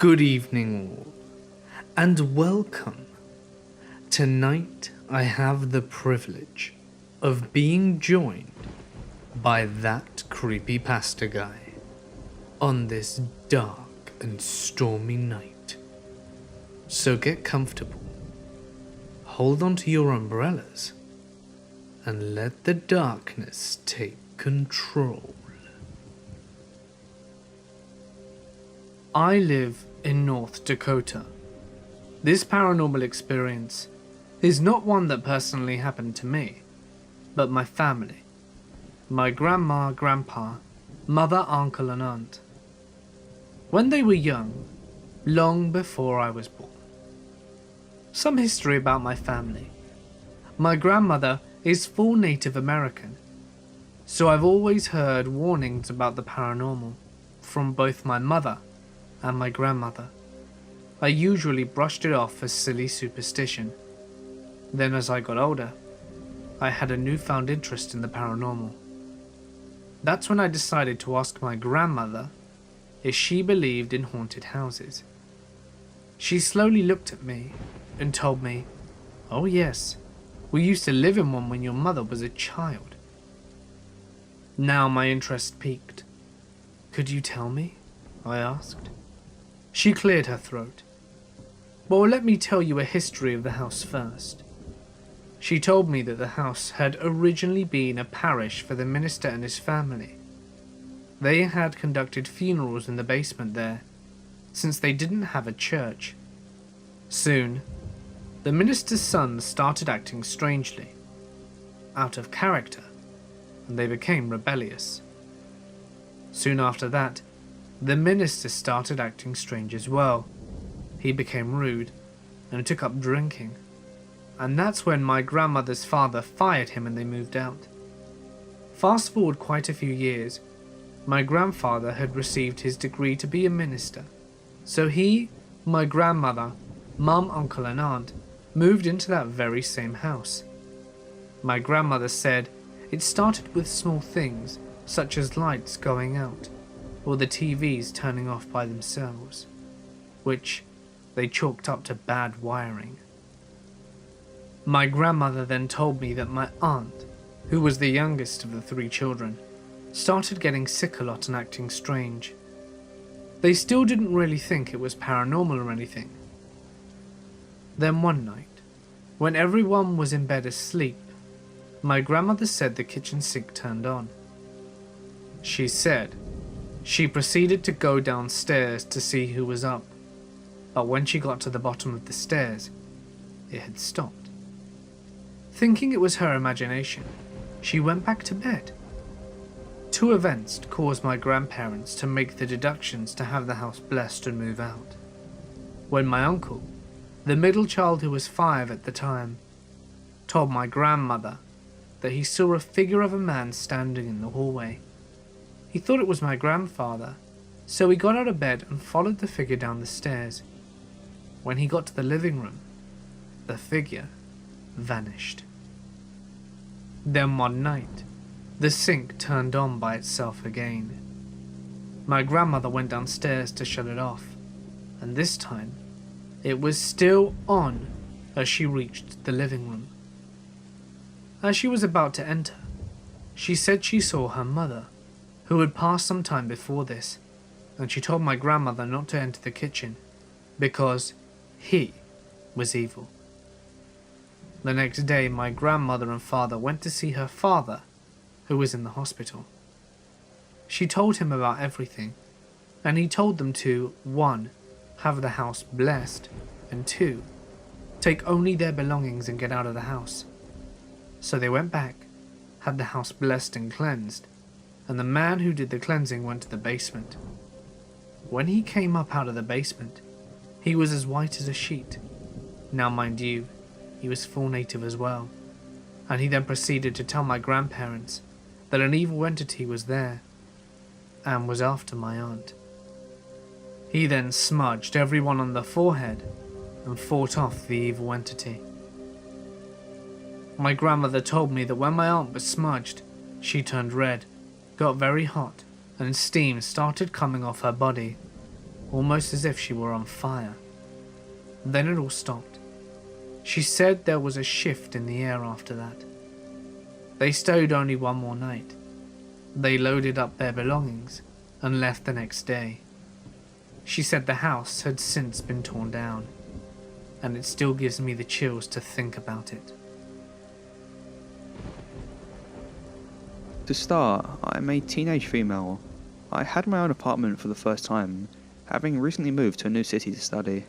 Good evening all, and welcome. Tonight I have the privilege of being joined by that creepypasta guy on this dark and stormy night. So get comfortable, hold on to your umbrellas, and let the darkness take control. I live in North Dakota. This paranormal experience is not one that personally happened to me, but my family. My grandma, grandpa, mother, uncle and aunt. When they were young, long before I was born. Some history about my family. My grandmother is full Native American, so I've always heard warnings about the paranormal from both my mother and my grandmother. I usually brushed it off as silly superstition. Then as I got older, I had a newfound interest in the paranormal. That's when I decided to ask my grandmother if she believed in haunted houses. She slowly looked at me and told me, "Oh yes, we used to live in one when your mother was a child." Now my interest piqued. "Could you tell me?" I asked. She cleared her throat. "Well, let me tell you a history of the house first." She told me that the house had originally been a parish for the minister and his family. They had conducted funerals in the basement there, since they didn't have a church. Soon, the minister's sons started acting strangely, out of character, and they became rebellious. Soon after that, the minister started acting strange as well. He became rude and took up drinking, and that's when my grandmother's father fired him and they moved out. Fast forward quite a few years, my grandfather had received his degree to be a minister, so he, my grandmother, mum, uncle and aunt moved into that very same house. My grandmother said it started with small things such as lights going out or the TVs turning off by themselves, which they chalked up to bad wiring. My grandmother then told me that my aunt, who was the youngest of the 3 children, started getting sick a lot and acting strange. They still didn't really think it was paranormal or anything. Then one night, when everyone was in bed asleep, my grandmother said the kitchen sink turned on. She said she proceeded to go downstairs to see who was up, but when she got to the bottom of the stairs, it had stopped. Thinking it was her imagination, she went back to bed. 2 events caused my grandparents to make the deductions to have the house blessed and move out. When my uncle, the middle child who was 5 at the time, told my grandmother that he saw a figure of a man standing in the hallway. He thought it was my grandfather, so he got out of bed and followed the figure down the stairs. When he got to the living room, the figure vanished. Then one night, the sink turned on by itself again. My grandmother went downstairs to shut it off, and this time, it was still on as she reached the living room. As she was about to enter, she said she saw her mother, who had passed some time before this, and she told my grandmother not to enter the kitchen because he was evil. The next day, my grandmother and father went to see her father, who was in the hospital. She told him about everything, and he told them to 1. Have the house blessed, and 2. Take only their belongings and get out of the house. So they went back, had the house blessed and cleansed, and the man who did the cleansing went to the basement. When he came up out of the basement, he was as white as a sheet. Now mind you, he was full native as well, and he then proceeded to tell my grandparents that an evil entity was there, and was after my aunt. He then smudged everyone on the forehead and fought off the evil entity. My grandmother told me that when my aunt was smudged, she turned red, got very hot, and steam started coming off her body. almost as if she were on fire. Then it all stopped. She said there was a shift in the air after that. They stayed only one more night. They loaded up their belongings and left the next day. She said the house had since been torn down, and it still gives me the chills to think about it. To start, I'm a teenage female. I had my own apartment for the first time, having recently moved to a new city to study.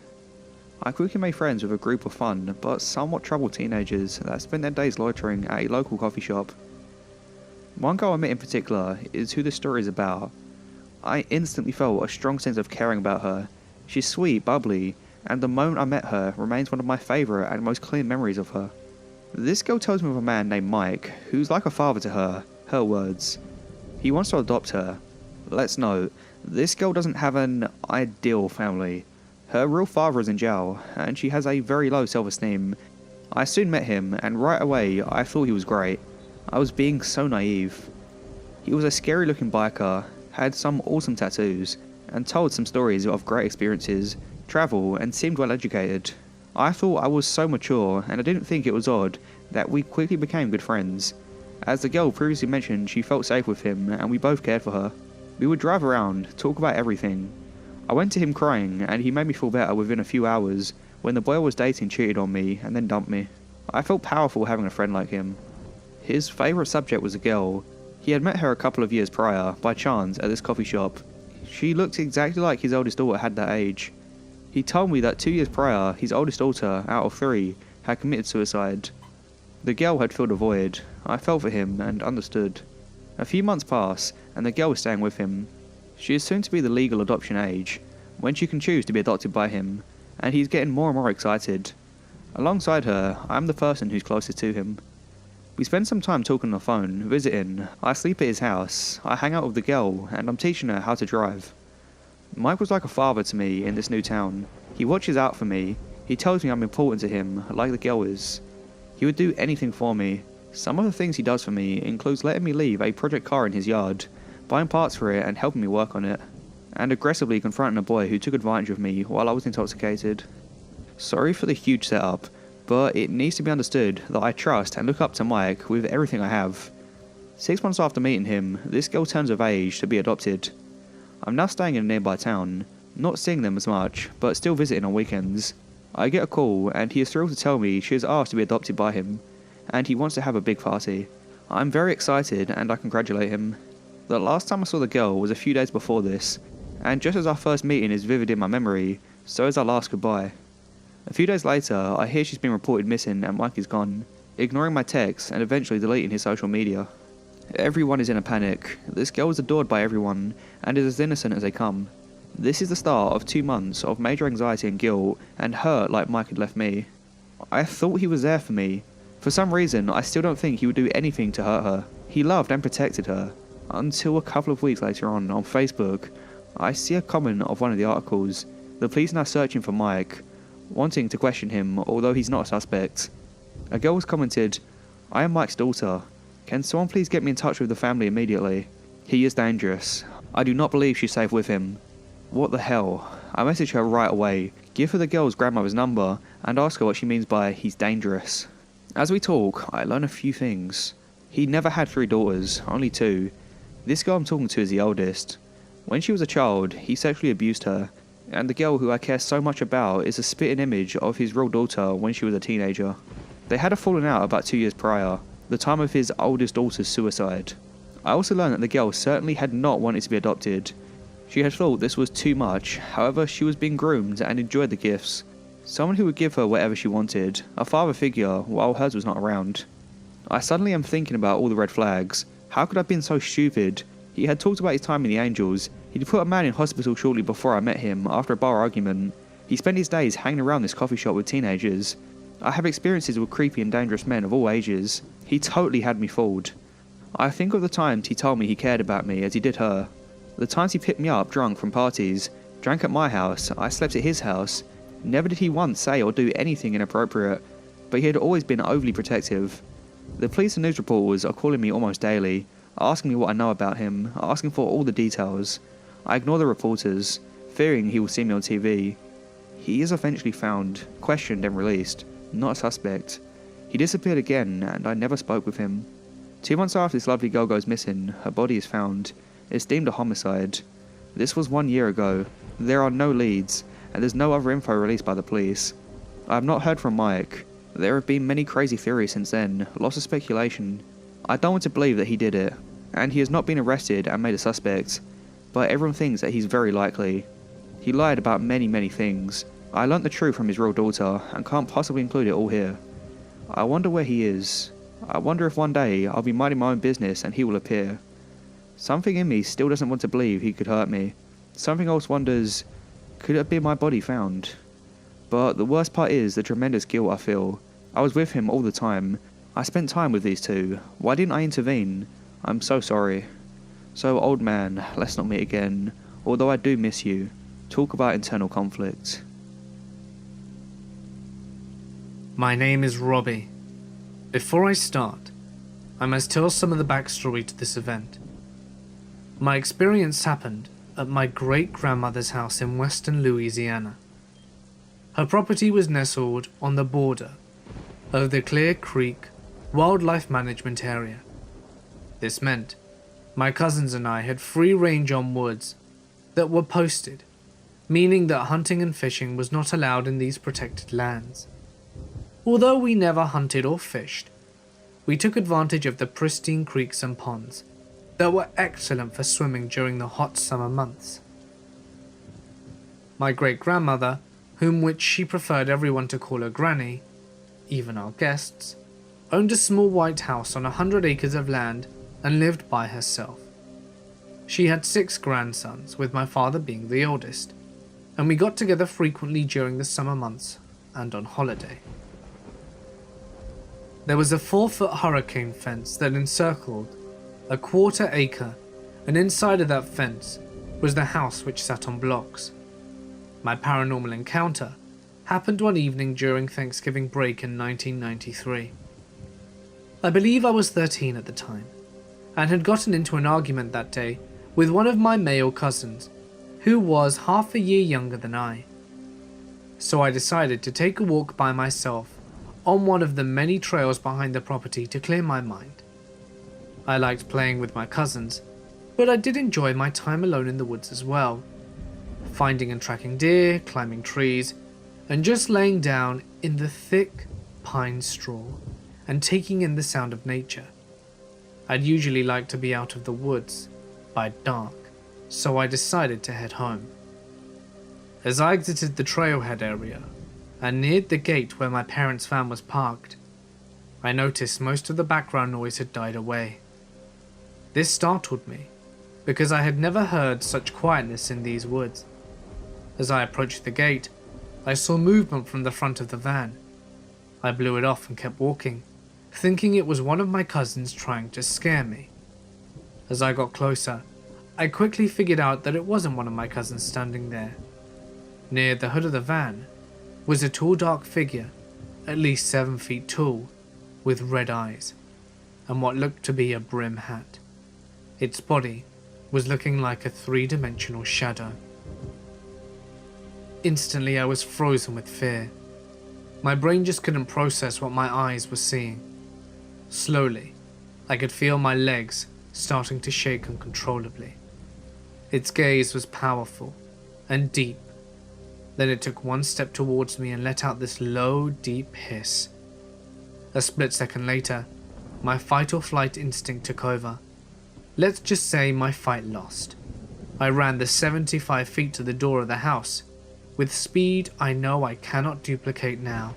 I quickly made friends with a group of fun but somewhat troubled teenagers that spent their days loitering at a local coffee shop. One girl I met in particular is who this story is about. I instantly felt a strong sense of caring about her. She's sweet, bubbly, and the moment I met her remains one of my favourite and most clear memories of her. This girl tells me of a man named Mike, who's like a father to her, her words. He wants to adopt her. Let's note, this girl doesn't have an ideal family. Her real father is in jail, and she has a very low self-esteem. I soon met him, and right away I thought he was great. I was being so naive. He was a scary looking biker, had some awesome tattoos, and told some stories of great experiences, travel, and seemed well educated. I thought I was so mature, and I didn't think it was odd that we quickly became good friends. As the girl previously mentioned, she felt safe with him, and we both cared for her. We would drive around, talk about everything. I went to him crying, and he made me feel better within a few hours, when the boy I was dating cheated on me, and then dumped me. I felt powerful having a friend like him. His favourite subject was a girl. He had met her a couple of years prior, by chance, at this coffee shop. She looked exactly like his oldest daughter had that age. He told me that 2 years prior, his oldest daughter, out of 3, had committed suicide. The girl had filled a void. I felt for him and understood. A few months pass, and the girl is staying with him. She is soon to be the legal adoption age, when she can choose to be adopted by him, and he's getting more and more excited. Alongside her, I am the person who's closest to him. We spend some time talking on the phone, visiting. I sleep at his house, I hang out with the girl, and I'm teaching her how to drive. Mike was like a father to me in this new town. He watches out for me. He tells me I'm important to him, like the girl is. He would do anything for me. Some of the things he does for me includes letting me leave a project car in his yard, buying parts for it and helping me work on it, and aggressively confronting a boy who took advantage of me while I was intoxicated. Sorry for the huge setup, but it needs to be understood that I trust and look up to Mike with everything I have. 6 months after meeting him, this girl turns of age to be adopted. I'm now staying in a nearby town, not seeing them as much, but still visiting on weekends. I get a call, and he is thrilled to tell me she is asked to be adopted by him, and he wants to have a big party. I'm very excited, and I congratulate him. The last time I saw the girl was a few days before this, and just as our first meeting is vivid in my memory, so is our last goodbye. A few days later, I hear she's been reported missing and Mike is gone, ignoring my texts and eventually deleting his social media. Everyone is in a panic. This girl is adored by everyone, and is as innocent as they come. This is the start of 2 months of major anxiety and guilt, and hurt like Mike had left me. I thought he was there for me. For some reason, I still don't think he would do anything to hurt her. He loved and protected her. Until a couple of weeks later on Facebook, I see a comment of one of the articles. The police are now searching for Mike, wanting to question him, although he's not a suspect. A girl has commented, "I am Mike's daughter. Can someone please get me in touch with the family immediately? He is dangerous. I do not believe she's safe with him." What the hell? I message her right away, give her the girl's grandmother's number, and ask her what she means by "he's dangerous." As we talk, I learn a few things. He never had 3 daughters, only 2. This girl I'm talking to is the oldest. When she was a child, he sexually abused her, and the girl who I care so much about is a spitting image of his real daughter when she was a teenager. They had a falling out about 2 years prior, the time of his oldest daughter's suicide. I also learned that the girl certainly had not wanted to be adopted. She had thought this was too much, however she was being groomed and enjoyed the gifts. Someone who would give her whatever she wanted, a father figure while hers was not around. I suddenly am thinking about all the red flags. How could I have been so stupid? He had talked about his time in the Angels. He'd put a man in hospital shortly before I met him after a bar argument. He spent his days hanging around this coffee shop with teenagers. I have experiences with creepy and dangerous men of all ages. He totally had me fooled. I think of the times he told me he cared about me as he did her. The times he picked me up drunk from parties, drank at my house, I slept at his house. Never did he once say or do anything inappropriate, but he had always been overly protective. The police and news reporters are calling me almost daily, asking me what I know about him, asking for all the details. I ignore the reporters. fearing he will see me on TV. He is eventually found, questioned and released, not a suspect. He disappeared again and I never spoke with him. 2 months after this lovely girl goes missing, her body is found. It's deemed a homicide. This was 1 year ago. There are no leads, and there's no other info released by the police. I have not heard from Mike. There have been many crazy theories since then, lots of speculation. I don't want to believe that he did it, and he has not been arrested and made a suspect, but everyone thinks that he's very likely. He lied about many things. I learnt the truth from his real daughter, and can't possibly include it all here. I wonder where he is. I wonder if one day I'll be minding my own business and he will appear. Something in me still doesn't want to believe he could hurt me. Something else wonders, could it be my body found? But the worst part is the tremendous guilt I feel. I was with him all the time. I spent time with these two. Why didn't I intervene? I'm so sorry. So old man, let's not meet again. Although I do miss you. Talk about internal conflict. My name is Robbie. Before I start, I must tell some of the backstory to this event. My experience happened at my great-grandmother's house in western Louisiana. Her property was nestled on the border of the Clear Creek Wildlife Management Area. This meant my cousins and I had free range on woods that were posted, meaning that hunting and fishing was not allowed in these protected lands. Although we never hunted or fished, we took advantage of the pristine creeks and ponds that were excellent for swimming during the hot summer months. My great-grandmother, which she preferred everyone to call her Granny, even our guests, owned a small white house on 100 acres of land and lived by herself. She had 6 grandsons, with my father being the oldest, and we got together frequently during the summer months and on holiday. There was a 4-foot hurricane fence that encircled a 1/4 acre, and inside of that fence was the house which sat on blocks. My paranormal encounter happened one evening during Thanksgiving break in 1993. I believe I was 13 at the time, and had gotten into an argument that day with one of my male cousins, who was half a year younger than I. So I decided to take a walk by myself on one of the many trails behind the property to clear my mind. I liked playing with my cousins, but I did enjoy my time alone in the woods as well, finding and tracking deer, climbing trees, and just laying down in the thick pine straw and taking in the sound of nature. I'd usually like to be out of the woods by dark, so I decided to head home. As I exited the trailhead area and neared the gate where my parents' van was parked, I noticed most of the background noise had died away. This startled me, because I had never heard such quietness in these woods. As I approached the gate, I saw movement from the front of the van. I blew it off and kept walking, thinking it was one of my cousins trying to scare me. As I got closer, I quickly figured out that it wasn't one of my cousins standing there. Near the hood of the van was a tall dark figure, at least 7 feet tall, with red eyes, and what looked to be a brim hat. Its body was looking like a 3-dimensional shadow. Instantly I was frozen with fear. My brain just couldn't process what my eyes were seeing. Slowly, I could feel my legs starting to shake uncontrollably. Its gaze was powerful and deep. Then it took one step towards me and let out this low, deep hiss. A split second later, my fight or flight instinct took over. Let's just say my fight lost. I ran the 75 feet to the door of the house, with speed I know I cannot duplicate now.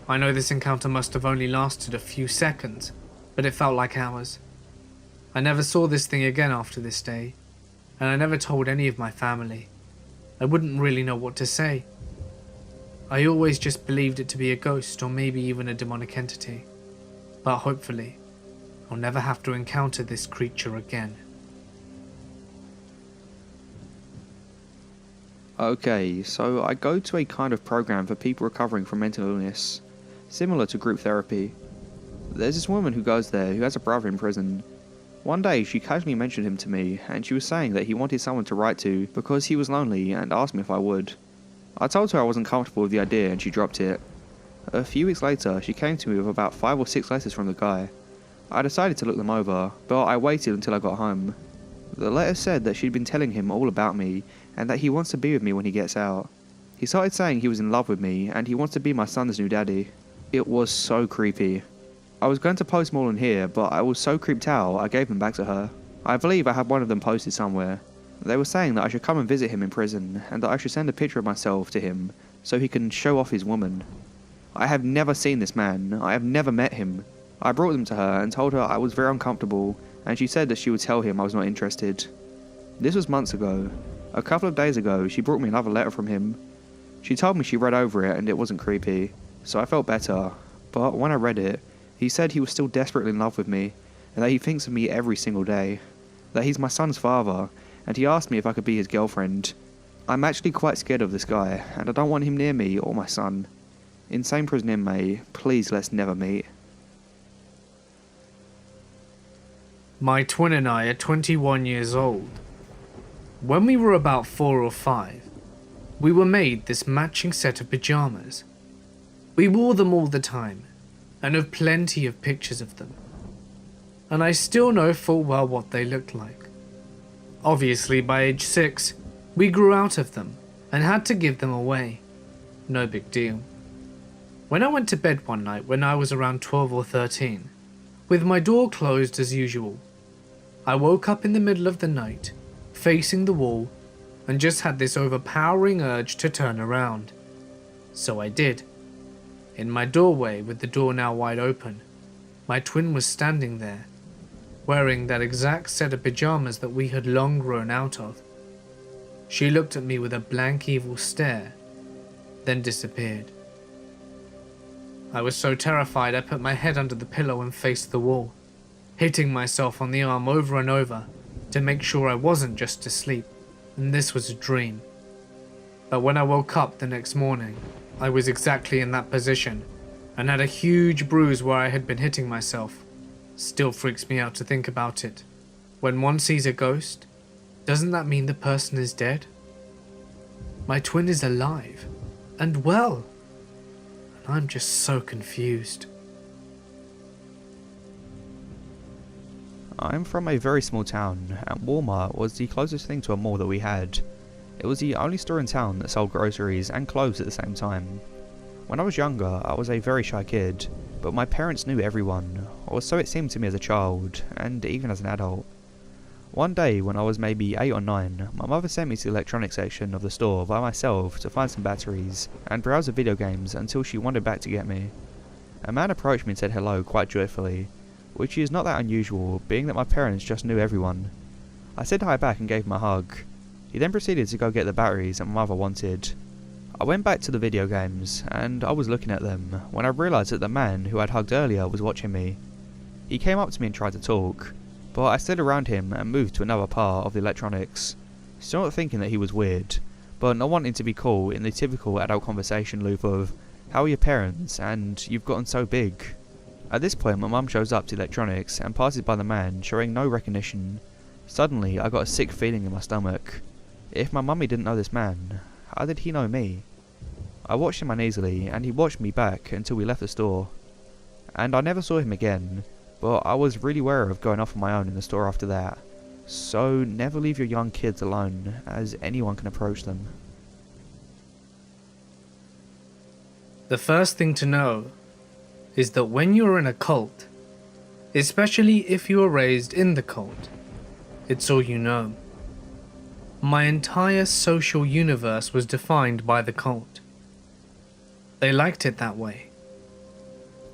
I know this encounter must have only lasted a few seconds, but it felt like hours. I never saw this thing again after this day, and I never told any of my family. I wouldn't really know what to say. I always just believed it to be a ghost or maybe even a demonic entity, but hopefully I'll never have to encounter this creature again. Okay, so I go to a kind of program for people recovering from mental illness, similar to group therapy. There's this woman who goes there who has a brother in prison. One day she casually mentioned him to me, and she was saying that he wanted someone to write to because he was lonely and asked me if I would. I told her I wasn't comfortable with the idea and she dropped it. A few weeks later, she came to me with about 5 or 6 letters from the guy. I decided to look them over, but I waited until I got home. The letter said that she'd been telling him all about me and that he wants to be with me when he gets out. He started saying he was in love with me and he wants to be my son's new daddy. It was so creepy. I was going to post more on here, but I was so creeped out I gave them back to her. I believe I have one of them posted somewhere. They were saying that I should come and visit him in prison and that I should send a picture of myself to him so he can show off his woman. I have never seen this man. I have never met him. I brought them to her and told her I was very uncomfortable, and she said that she would tell him I was not interested. This was months ago. A couple of days ago, she brought me another letter from him. She told me she read over it and it wasn't creepy, so I felt better. But when I read it, he said he was still desperately in love with me, and that he thinks of me every single day. That he's my son's father, and he asked me if I could be his girlfriend. I'm actually quite scared of this guy, and I don't want him near me or my son. Insane prison inmate, please let's never meet. My twin and I are 21 years old. When we were about 4 or 5, we were made this matching set of pajamas. We wore them all the time, and have plenty of pictures of them. And I still know full well what they looked like. Obviously, by age 6, we grew out of them and had to give them away. No big deal. When I went to bed one night when I was around 12 or 13, with my door closed as usual, I woke up in the middle of the night, facing the wall, and just had this overpowering urge to turn around. So I did. In my doorway, with the door now wide open, my twin was standing there, wearing that exact set of pajamas that we had long grown out of. She looked at me with a blank evil stare, then disappeared. I was so terrified I put my head under the pillow and faced the wall, hitting myself on the arm over and over to make sure I wasn't just asleep and this was a dream. But when I woke up the next morning, I was exactly in that position and had a huge bruise where I had been hitting myself. Still freaks me out to think about it. When one sees a ghost, doesn't that mean the person is dead? My twin is alive and well. I'm just so confused. I'm from a very small town, and Walmart was the closest thing to a mall that we had. It was the only store in town that sold groceries and clothes at the same time. When I was younger, I was a very shy kid, but my parents knew everyone, or so it seemed to me as a child, and even as an adult. One day, when I was maybe 8 or 9, my mother sent me to the electronics section of the store by myself to find some batteries and browse the video games until she wandered back to get me. A man approached me and said hello quite joyfully, which is not that unusual, being that my parents just knew everyone. I said hi back and gave him a hug. He then proceeded to go get the batteries that my mother wanted. I went back to the video games, and I was looking at them, when I realised that the man who I'd hugged earlier was watching me. He came up to me and tried to talk, but I slid around him and moved to another part of the electronics, still not thinking that he was weird, but not wanting to be caught in the typical adult conversation loop of, how are your parents, and you've gotten so big. At this point my mum shows up to electronics and passes by the man, showing no recognition. Suddenly I got a sick feeling in my stomach. If my mummy didn't know this man, how did he know me? I watched him uneasily, and he watched me back until we left the store. And I never saw him again, but I was really wary of going off on my own in the store after that. So never leave your young kids alone, as anyone can approach them. The first thing to know is that when you're in a cult, especially if you were raised in the cult, it's all you know. My entire social universe was defined by the cult. They liked it that way.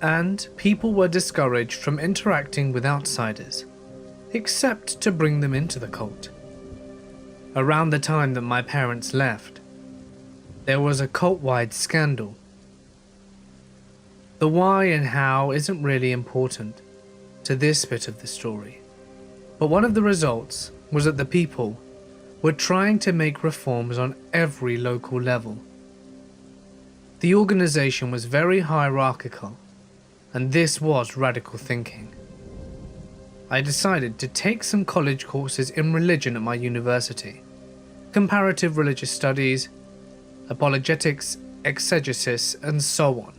And people were discouraged from interacting with outsiders, except to bring them into the cult. Around the time that my parents left, there was a cult-wide scandal. The why and how isn't really important to this bit of the story, but one of the results was that the people were trying to make reforms on every local level. The organization was very hierarchical, and this was radical thinking. I decided to take some college courses in religion at my university, comparative religious studies, apologetics, exegesis, and so on.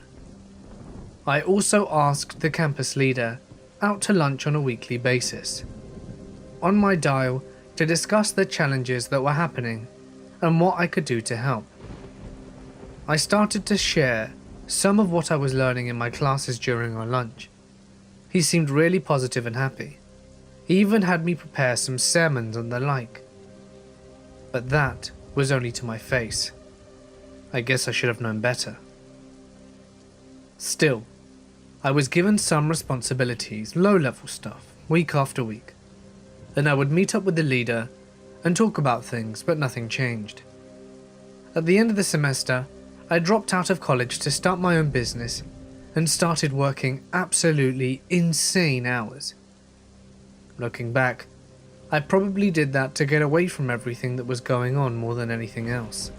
I also asked the campus leader out to lunch on a weekly basis, on my dial, to discuss the challenges that were happening and what I could do to help. I started to share some of what I was learning in my classes during our lunch. He seemed really positive and happy. He even had me prepare some sermons and the like. But that was only to my face. I guess I should have known better. Still, I was given some responsibilities, low-level stuff, week after week. Then I would meet up with the leader and talk about things, but nothing changed. At the end of the semester, I dropped out of college to start my own business and started working absolutely insane hours. Looking back, I probably did that to get away from everything that was going on more than anything else.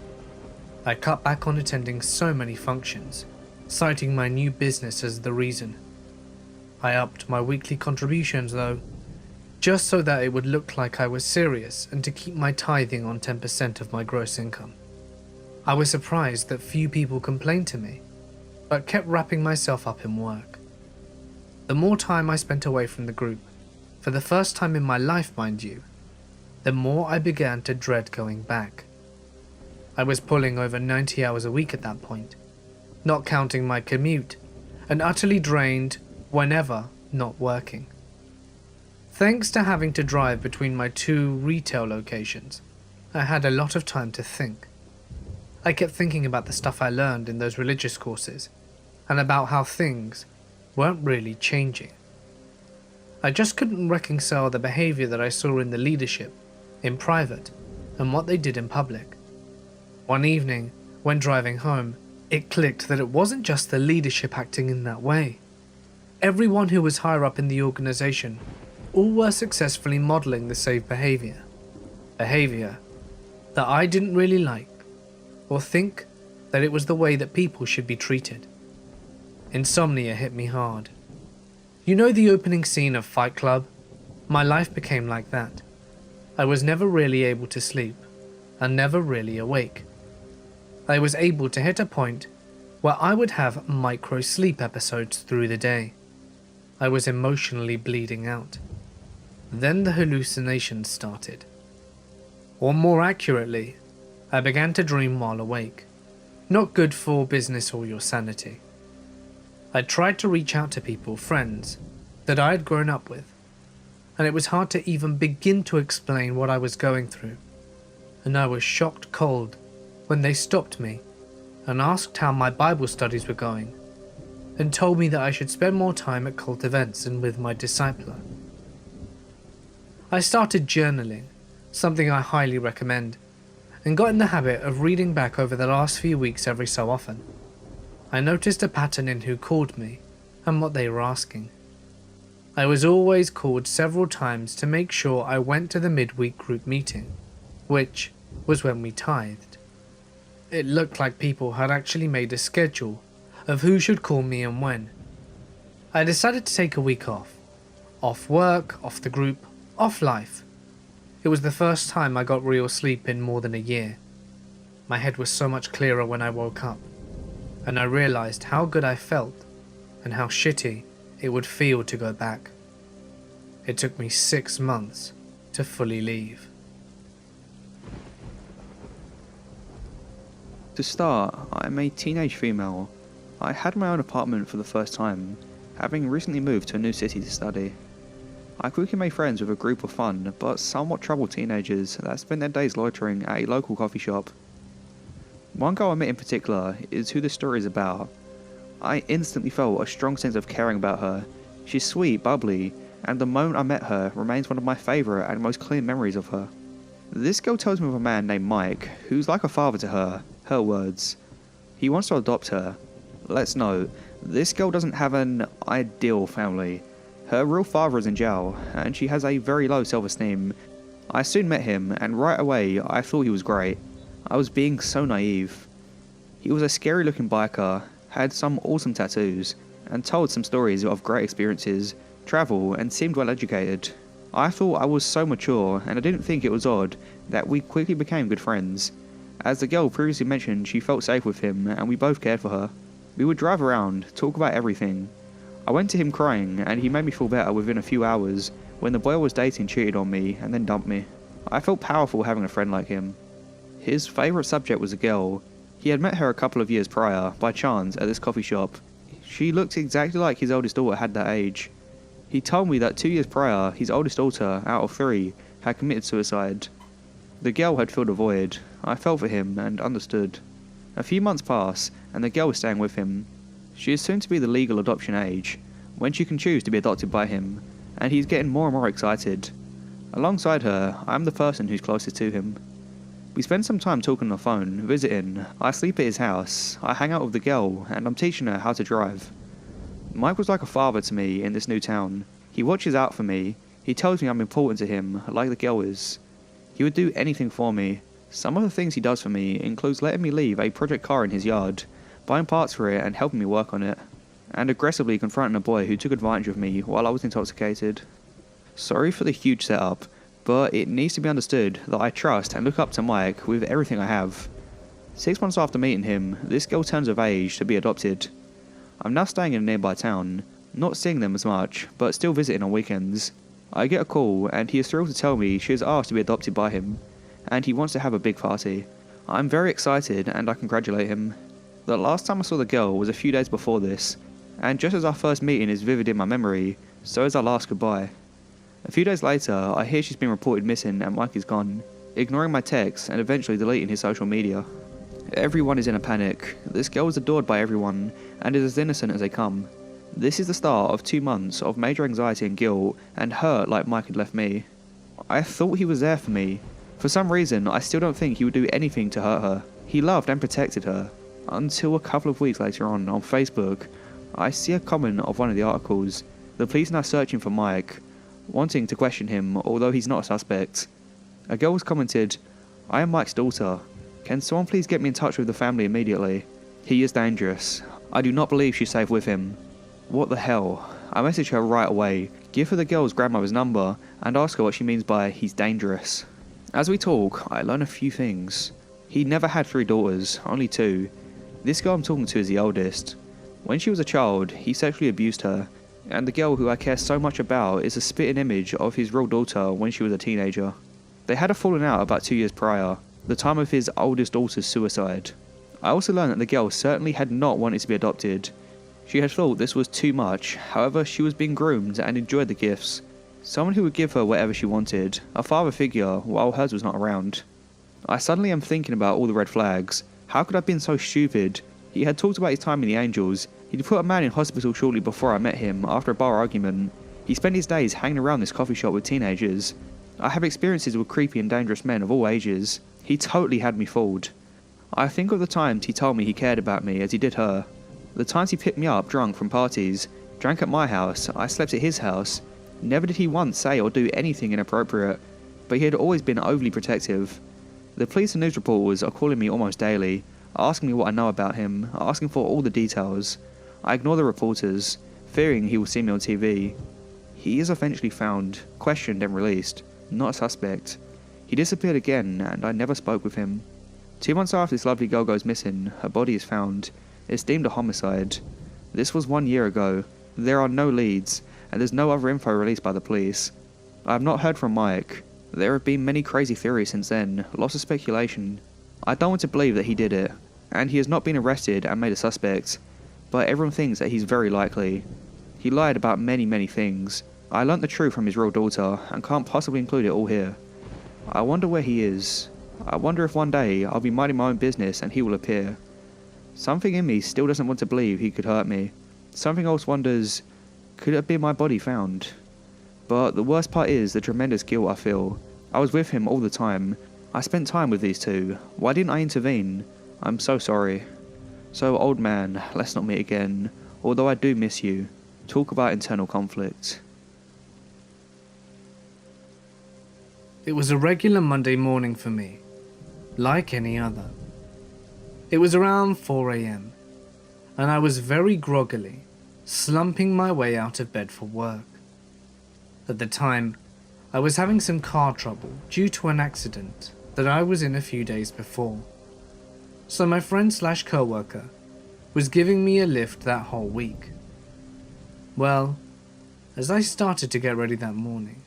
I cut back on attending so many functions, citing my new business as the reason. I upped my weekly contributions though, just so that it would look like I was serious and to keep my tithing on 10% of my gross income. I was surprised that few people complained to me, but kept wrapping myself up in work. The more time I spent away from the group, for the first time in my life mind you, the more I began to dread going back. I was pulling over 90 hours a week at that point, not counting my commute, and utterly drained whenever not working. Thanks to having to drive between my two retail locations, I had a lot of time to think. I kept thinking about the stuff I learned in those religious courses, and about how things weren't really changing. I just couldn't reconcile the behavior that I saw in the leadership, in private, and what they did in public. One evening, when driving home, it clicked that it wasn't just the leadership acting in that way. Everyone who was higher up in the organization all were successfully modeling the same behavior. Behavior that I didn't really like, or think that it was the way that people should be treated. Insomnia hit me hard. You know the opening scene of Fight Club? My life became like that. I was never really able to sleep, and never really awake. I was able to hit a point where I would have micro-sleep episodes through the day. I was emotionally bleeding out. Then the hallucinations started. Or more accurately, I began to dream while awake. Not good for business or your sanity. I tried to reach out to people, friends, that I had grown up with, and it was hard to even begin to explain what I was going through. And I was shocked cold when they stopped me and asked how my Bible studies were going, and told me that I should spend more time at cult events and with my discipler. I started journaling, something I highly recommend, and got in the habit of reading back over the last few weeks every so often. I noticed a pattern in who called me and what they were asking. I was always called several times to make sure I went to the midweek group meeting, which was when we tithed. It looked like people had actually made a schedule of who should call me and when. I decided to take a week off work, off the group, off life. It was the first time I got real sleep in more than a year. My head was so much clearer when I woke up, and I realized how good I felt and how shitty it would feel to go back. It took me 6 months to fully leave. To start, I'm a teenage female. I had my own apartment for the first time, having recently moved to a new city to study. I quickly made friends with a group of fun, but somewhat troubled teenagers that spent their days loitering at a local coffee shop. One girl I met in particular is who this story is about. I instantly felt a strong sense of caring about her. She's sweet, bubbly, and the moment I met her remains one of my favourite and most clear memories of her. This girl tells me of a man named Mike, who's like a father to her words. He wants to adopt her. Let's note, this girl doesn't have an ideal family. Her real father is in jail, and she has a very low self-esteem. I soon met him, and right away I thought he was great. I was being so naive. He was a scary looking biker, had some awesome tattoos, and told some stories of great experiences travel, and seemed well educated. I thought I was so mature, and I didn't think it was odd that we quickly became good friends. As the girl previously mentioned, she felt safe with him, and we both cared for her. We would drive around, talk about everything. I went to him crying, and he made me feel better within a few hours when the boy I was dating cheated on me and then dumped me. I felt powerful having a friend like him. His favourite subject was a girl. He had met her a couple of years prior, by chance, at this coffee shop. She looked exactly like his oldest daughter had that age. He told me that 2 years prior, his oldest daughter, out of 3, had committed suicide. The girl had filled a void. I felt for him and understood. A few months pass, and the girl is staying with him. She is soon to be the legal adoption age, when she can choose to be adopted by him, and he's getting more and more excited. Alongside her, I am the person who's closest to him. We spend some time talking on the phone, visiting. I sleep at his house, I hang out with the girl, and I'm teaching her how to drive. Mike was like a father to me in this new town. He watches out for me. He tells me I'm important to him, like the girl is. He would do anything for me. Some of the things he does for me includes letting me leave a project car in his yard, buying parts for it and helping me work on it, and aggressively confronting a boy who took advantage of me while I was intoxicated. Sorry for the huge setup, but it needs to be understood that I trust and look up to Mike with everything I have. 6 months after meeting him, this girl turns of age to be adopted. I'm now staying in a nearby town, not seeing them as much, but still visiting on weekends. I get a call, and he is thrilled to tell me she is asked to be adopted by him, and he wants to have a big party. I'm very excited, and I congratulate him. The last time I saw the girl was a few days before this, and just as our first meeting is vivid in my memory, so is our last goodbye. A few days later, I hear she's been reported missing and Mike is gone, ignoring my texts and eventually deleting his social media. Everyone is in a panic. This girl is adored by everyone, and is as innocent as they come. This is the start of 2 months of major anxiety and guilt, and hurt like Mike had left me. I thought he was there for me. For some reason, I still don't think he would do anything to hurt her. He loved and protected her. Until a couple of weeks later on Facebook, I see a comment of one of the articles. The police are now searching for Mike, wanting to question him, although he's not a suspect. A girl was commented, "I am Mike's daughter. Can someone please get me in touch with the family immediately? He is dangerous. I do not believe she's safe with him." What the hell? I message her right away, give her the girl's grandmother's number, and ask her what she means by "he's dangerous." As we talk, I learn a few things. He never had 3 daughters, only 2. This girl I'm talking to is the oldest. When she was a child, he sexually abused her, and the girl who I care so much about is a spitting image of his real daughter when she was a teenager. They had a falling out about 2 years prior, the time of his oldest daughter's suicide. I also learned that the girl certainly had not wanted to be adopted. She had thought this was too much, however she was being groomed and enjoyed the gifts. Someone who would give her whatever she wanted, a father figure while hers was not around. I suddenly am thinking about all the red flags. How could I have been so stupid? He had talked about his time in the Angels. He'd put a man in hospital shortly before I met him after a bar argument. He spent his days hanging around this coffee shop with teenagers. I have experiences with creepy and dangerous men of all ages. He totally had me fooled. I think of the times he told me he cared about me as he did her. The times he picked me up drunk from parties, drank at my house, I slept at his house. Never did he once say or do anything inappropriate, but he had always been overly protective. The police and news reporters are calling me almost daily, asking me what I know about him, asking for all the details. I ignore the reporters, fearing he will see me on TV. He is eventually found, questioned and released, not a suspect. He disappeared again, and I never spoke with him. 2 months after this lovely girl goes missing, her body is found. It's deemed a homicide. This was 1 year ago. There are no leads, and there's no other info released by the police. I have not heard from Mike. There have been many crazy theories since then, lots of speculation. I don't want to believe that he did it, and he has not been arrested and made a suspect, but everyone thinks that he's very likely. He lied about many things. I learnt the truth from his real daughter, and can't possibly include it all here. I wonder where he is. I wonder if one day I'll be minding my own business and he will appear. Something in me still doesn't want to believe he could hurt me. Something else wonders, could it have been my body found? But the worst part is the tremendous guilt I feel. I was with him all the time. I spent time with these two. Why didn't I intervene? I'm so sorry. So old man, let's not meet again. Although I do miss you. Talk about internal conflict. It was a regular Monday morning for me, like any other. It was around 4 AM, and I was very groggily, slumping my way out of bed for work. At the time, I was having some car trouble due to an accident that I was in a few days before. So my friend slash co-worker was giving me a lift that whole week. Well, as I started to get ready that morning,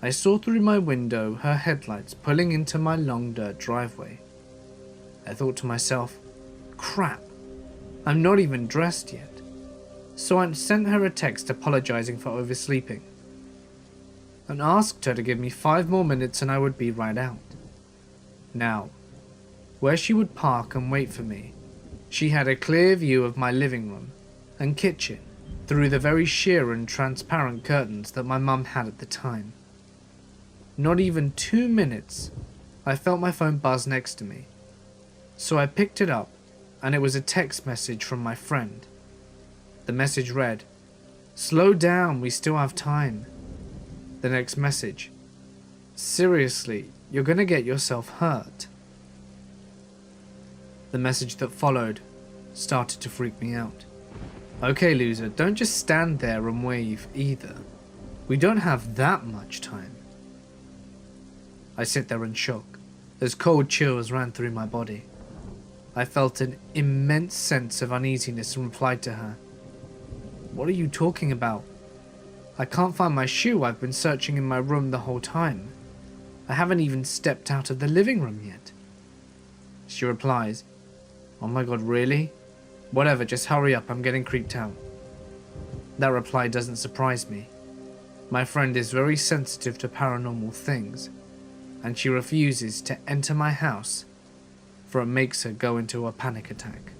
I saw through my window her headlights pulling into my long dirt driveway. I thought to myself, crap, I'm not even dressed yet. So I sent her a text apologizing for oversleeping and asked her to give me 5 more minutes and I would be right out. Now, where she would park and wait for me, she had a clear view of my living room and kitchen through the very sheer and transparent curtains that my mum had at the time. Not even 2 minutes, I felt my phone buzz next to me. So I picked it up and it was a text message from my friend. The message read, "Slow down, we still have time." The next message, "Seriously, you're gonna get yourself hurt." The message that followed started to freak me out. Okay, loser, don't just stand there and wave either. We don't have that much time. I sit there in shock as cold chills ran through my body. I felt an immense sense of uneasiness and replied to her, "What are you talking about? I can't find my shoe. I've been searching in my room the whole time. I haven't even stepped out of the living room yet." She replies, "Oh my god, really? Whatever, just hurry up, I'm getting creeped out." That reply doesn't surprise me. My friend is very sensitive to paranormal things, and she refuses to enter my house, for it makes her go into a panic attack.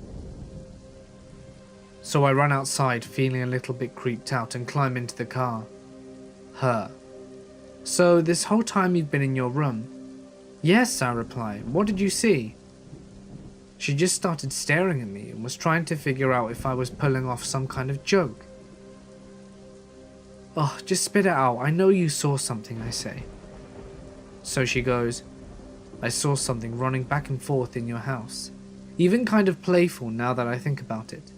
So I run outside feeling a little bit creeped out and climb into the car. Her. "So this whole time you've been in your room?" "Yes," I reply. "What did you see?" She just started staring at me and was trying to figure out if I was pulling off some kind of joke. "Oh, just spit it out. I know you saw something," I say. So she goes, "I saw something running back and forth in your house. Even kind of playful now that I think about it.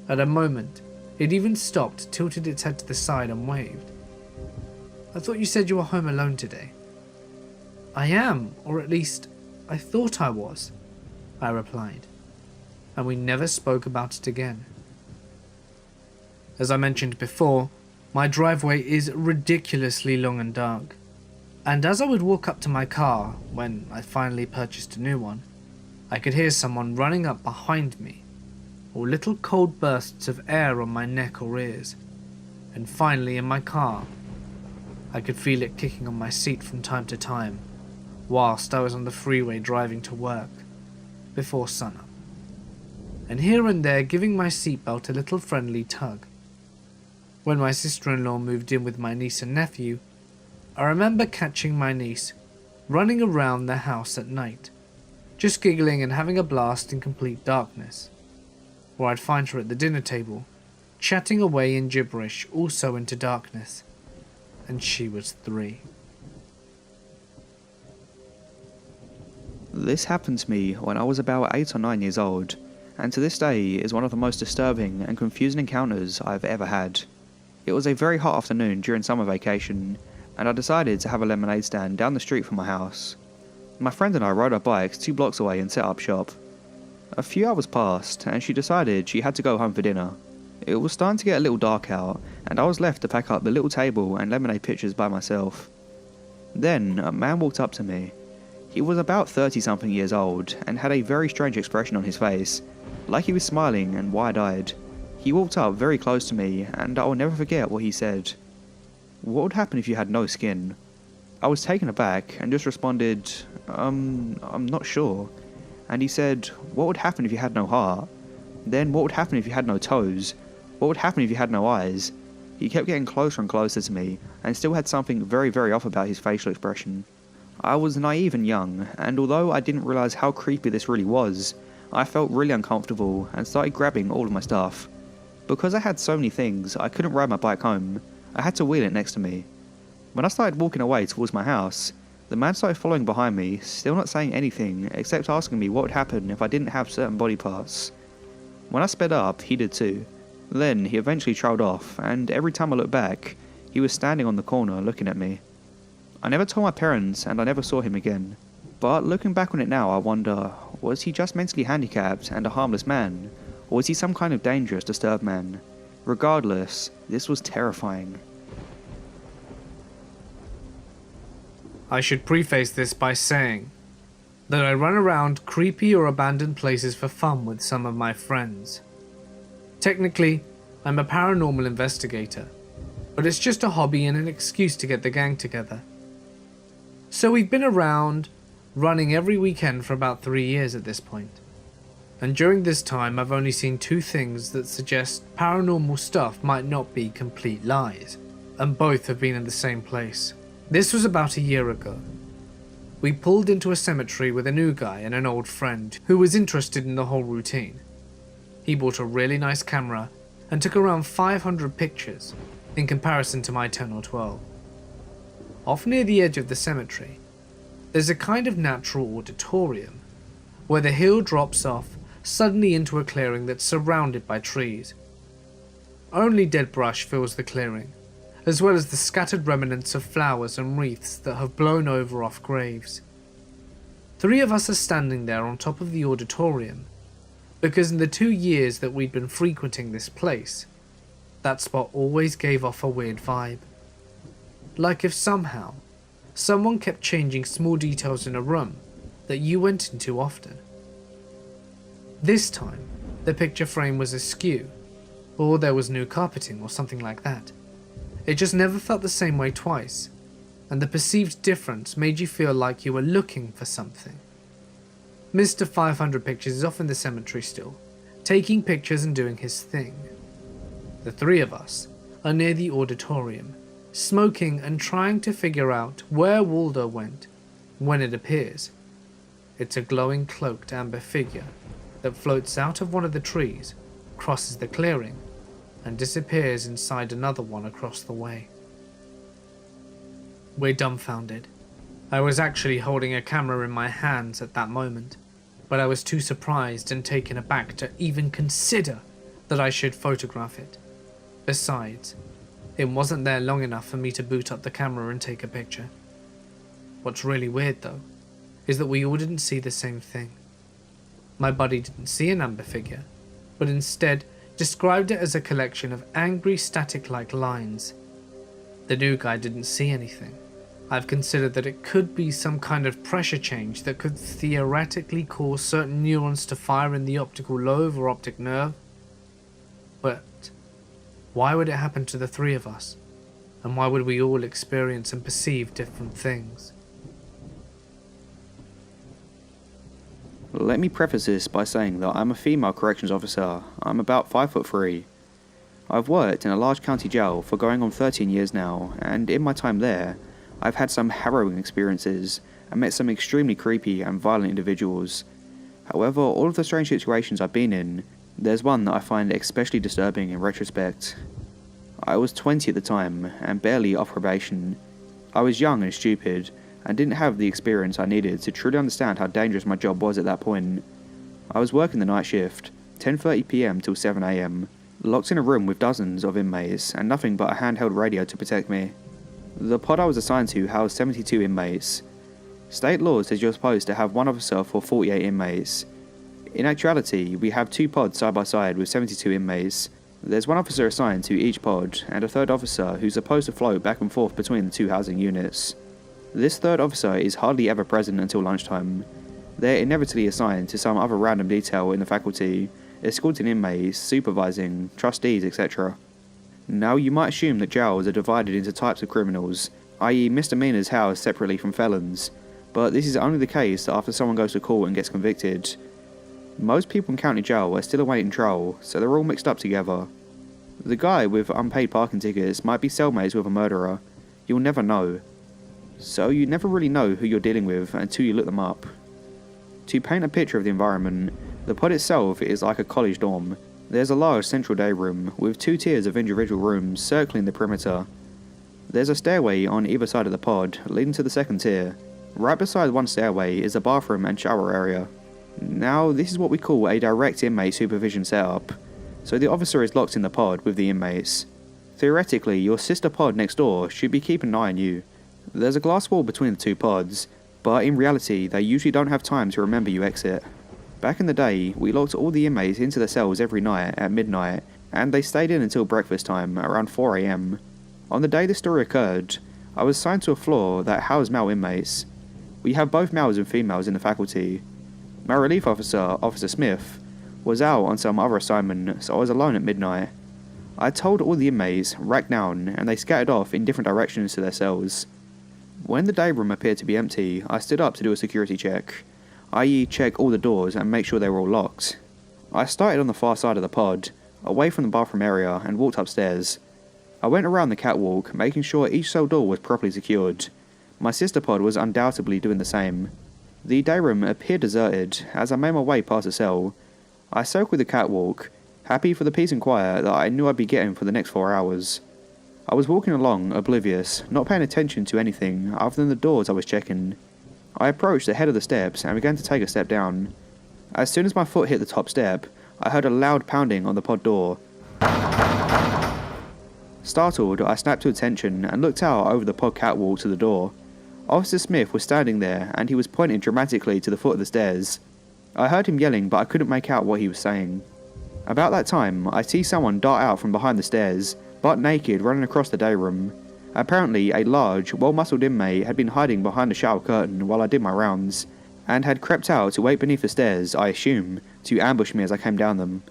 At a moment, it even stopped, tilted its head to the side and waved. I thought you said you were home alone today." "I am, or at least, I thought I was," I replied, and we never spoke about it again. As I mentioned before, my driveway is ridiculously long and dark, and as I would walk up to my car, when I finally purchased a new one, I could hear someone running up behind me, or little cold bursts of air on my neck or ears, and finally in my car, I could feel it kicking on my seat from time to time, whilst I was on the freeway driving to work, before sunup, and here and there giving my seatbelt a little friendly tug. When my sister-in-law moved in with my niece and nephew, I remember catching my niece running around the house at night, just giggling and having a blast in complete darkness, or I'd find her at the dinner table, chatting away in gibberish also into darkness, and she was 3. This happened to me when I was about 8 or 9 years old, and to this day is one of the most disturbing and confusing encounters I've ever had. It was a very hot afternoon during summer vacation, and I decided to have a lemonade stand down the street from my house. My friend and I rode our bikes 2 blocks away and set up shop. A few hours passed, and she decided she had to go home for dinner. It was starting to get a little dark out, and I was left to pack up the little table and lemonade pitchers by myself. Then, a man walked up to me. He was about 30-something years old, and had a very strange expression on his face, like he was smiling and wide-eyed. He walked up very close to me, and I will never forget what he said. "What would happen if you had no skin?" I was taken aback, and just responded, I'm not sure. And he said, "What would happen if you had no heart? Then what would happen if you had no toes? What would happen if you had no eyes?" He kept getting closer and closer to me, and still had something very, very off about his facial expression. I was naive and young, and although I didn't realise how creepy this really was, I felt really uncomfortable and started grabbing all of my stuff. Because I had so many things, I couldn't ride my bike home. I had to wheel it next to me. When I started walking away towards my house, the man started following behind me, still not saying anything except asking me what would happen if I didn't have certain body parts. When I sped up, he did too. Then he eventually trailed off, and every time I looked back, He was standing on the corner looking at me. I never told my parents and I never saw him again. But looking back on it now, I wonder, was he just mentally handicapped and a harmless man? Or was he some kind of dangerous, disturbed man? Regardless, this was terrifying. I should preface this by saying that I run around creepy or abandoned places for fun with some of my friends. Technically, I'm a paranormal investigator, but it's just a hobby and an excuse to get the gang together. So we've been around, running every weekend for about 3 years at this point. And during this time I've only seen 2 things that suggest paranormal stuff might not be complete lies, and both have been in the same place. This was about a year ago. We pulled into a cemetery with a new guy and an old friend who was interested in the whole routine. He bought a really nice camera and took around 500 pictures in comparison to my 10 or 12. Off near the edge of the cemetery, there's a kind of natural auditorium where the hill drops off suddenly into a clearing that's surrounded by trees. Only dead brush fills the clearing, as well as the scattered remnants of flowers and wreaths that have blown over off graves. 3 of us are standing there on top of the auditorium, because in the 2 years that we'd been frequenting this place, that spot always gave off a weird vibe. Like if somehow, someone kept changing small details in a room that you went into often. This time, the picture frame was askew, or there was new carpeting or something like that. It just never felt the same way twice, and the perceived difference made you feel like you were looking for something. Mr. 500 Pictures is off in the cemetery still, taking pictures and doing his thing. The 3 of us are near the auditorium, smoking and trying to figure out where Waldo went when it appears. It's a glowing cloaked amber figure that floats out of one of the trees, crosses the clearing, and disappears inside another one across the way. We're dumbfounded. I was actually holding a camera in my hands at that moment, but I was too surprised and taken aback to even consider that I should photograph it. Besides, it wasn't there long enough for me to boot up the camera and take a picture. What's really weird though, is that we all didn't see the same thing. My buddy didn't see an amber figure, but instead described it as a collection of angry static-like lines. The new guy didn't see anything. I've considered that it could be some kind of pressure change that could theoretically cause certain neurons to fire in the optical lobe or optic nerve. But why would it happen to the 3 of us? And why would we all experience and perceive different things? Let me preface this by saying that I'm a female corrections officer. I'm about 5'3". I've worked in a large county jail for going on 13 years now, and in my time there, I've had some harrowing experiences and met some extremely creepy and violent individuals. However, all of the strange situations I've been in, there's one that I find especially disturbing in retrospect. I was 20 at the time, and barely off probation. I was young and stupid, and didn't have the experience I needed to truly understand how dangerous my job was at that point. I was working the night shift, 10:30 PM till 7 AM, locked in a room with dozens of inmates and nothing but a handheld radio to protect me. The pod I was assigned to housed 72 inmates. State law says you're supposed to have 1 officer for 48 inmates. In actuality, we have 2 pods side by side with 72 inmates. There's 1 officer assigned to each pod, and a 3rd officer who's supposed to float back and forth between the 2 housing units. This 3rd officer is hardly ever present until lunchtime. They're inevitably assigned to some other random detail in the faculty, escorting inmates, supervising, trustees, etc. Now you might assume that jails are divided into types of criminals, i.e. misdemeanors housed separately from felons, but this is only the case after someone goes to court and gets convicted. Most people in county jail are still awaiting trial, so they're all mixed up together. The guy with unpaid parking tickets might be cellmates with a murderer. You'll never know. So you never really know who you're dealing with until you look them up. To paint a picture of the environment, the pod itself is like a college dorm. There's a large central day room with 2 tiers of individual rooms circling the perimeter. There's a stairway on either side of the pod leading to the 2nd tier. Right beside one stairway is a bathroom and shower area. Now this is what we call a direct inmate supervision setup. So the officer is locked in the pod with the inmates. Theoretically, your sister pod next door should be keeping an eye on you. There's a glass wall between the two pods, but in reality they usually don't have time to remember you exit. Back in the day, we locked all the inmates into their cells every night at midnight, and they stayed in until breakfast time around 4 AM. On the day this story occurred, I was assigned to a floor that housed male inmates. We have both males and females in the faculty. My relief officer, Officer Smith, was out on some other assignment, so I was alone at midnight. I told all the inmates, rack down, and they scattered off in different directions to their cells. When the day room appeared to be empty, I stood up to do a security check, i.e. check all the doors and make sure they were all locked. I started on the far side of the pod, away from the bathroom area, and walked upstairs. I went around the catwalk, making sure each cell door was properly secured. My sister pod was undoubtedly doing the same. The day room appeared deserted as I made my way past the cell. I circled the catwalk, happy for the peace and quiet that I knew I'd be getting for the next 4 hours. I was walking along, oblivious, not paying attention to anything other than the doors I was checking. I approached the head of the steps and began to take a step down. As soon as my foot hit the top step, I heard a loud pounding on the pod door. Startled, I snapped to attention and looked out over the pod catwalk to the door. Officer Smith was standing there and he was pointing dramatically to the foot of the stairs. I heard him yelling, but I couldn't make out what he was saying. About that time, I see someone dart out from behind the stairs, butt naked, running across the day room. Apparently, a large, well-muscled inmate had been hiding behind the shower curtain while I did my rounds, and had crept out to wait beneath the stairs, I assume, to ambush me as I came down them.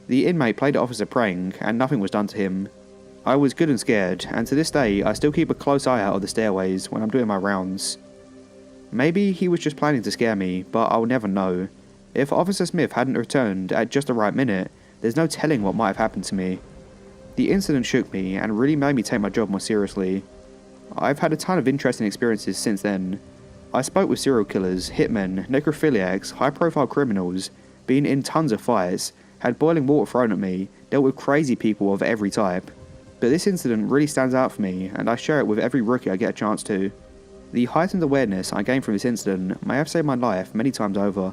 The inmate played the officer praying, and nothing was done to him. I was good and scared, and to this day I still keep a close eye out of the stairways when I'm doing my rounds. Maybe he was just planning to scare me, but I'll never know. If Officer Smith hadn't returned at just the right minute, there's no telling what might have happened to me. The incident shook me and really made me take my job more seriously. I've had a ton of interesting experiences since then. I spoke with serial killers, hitmen, necrophiliacs, high-profile criminals, been in tons of fights, had boiling water thrown at me, dealt with crazy people of every type. But this incident really stands out for me, and I share it with every rookie I get a chance to. The heightened awareness I gained from this incident may have saved my life many times over.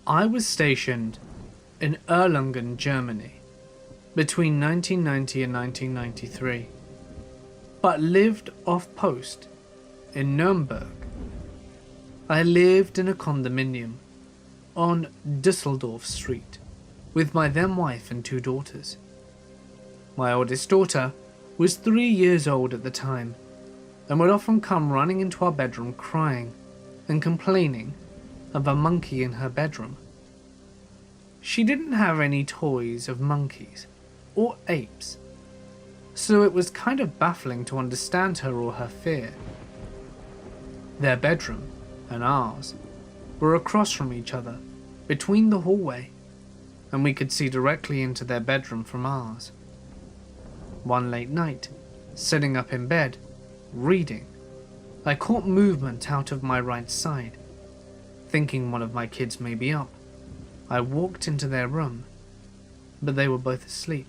I was stationed in Erlangen, Germany, between 1990 and 1993, but lived off post in Nuremberg. I lived in a condominium on Düsseldorf Street with my then wife and 2 daughters. My oldest daughter was 3 years old at the time and would often come running into our bedroom crying and complaining of a monkey in her bedroom. She didn't have any toys of monkeys or apes, so it was kind of baffling to understand her or her fear. Their bedroom and ours were across from each other, between the hallway, and we could see directly into their bedroom from ours. One late night, sitting up in bed, reading, I caught movement out of my right side. Thinking one of my kids may be up, I walked into their room, but they were both asleep.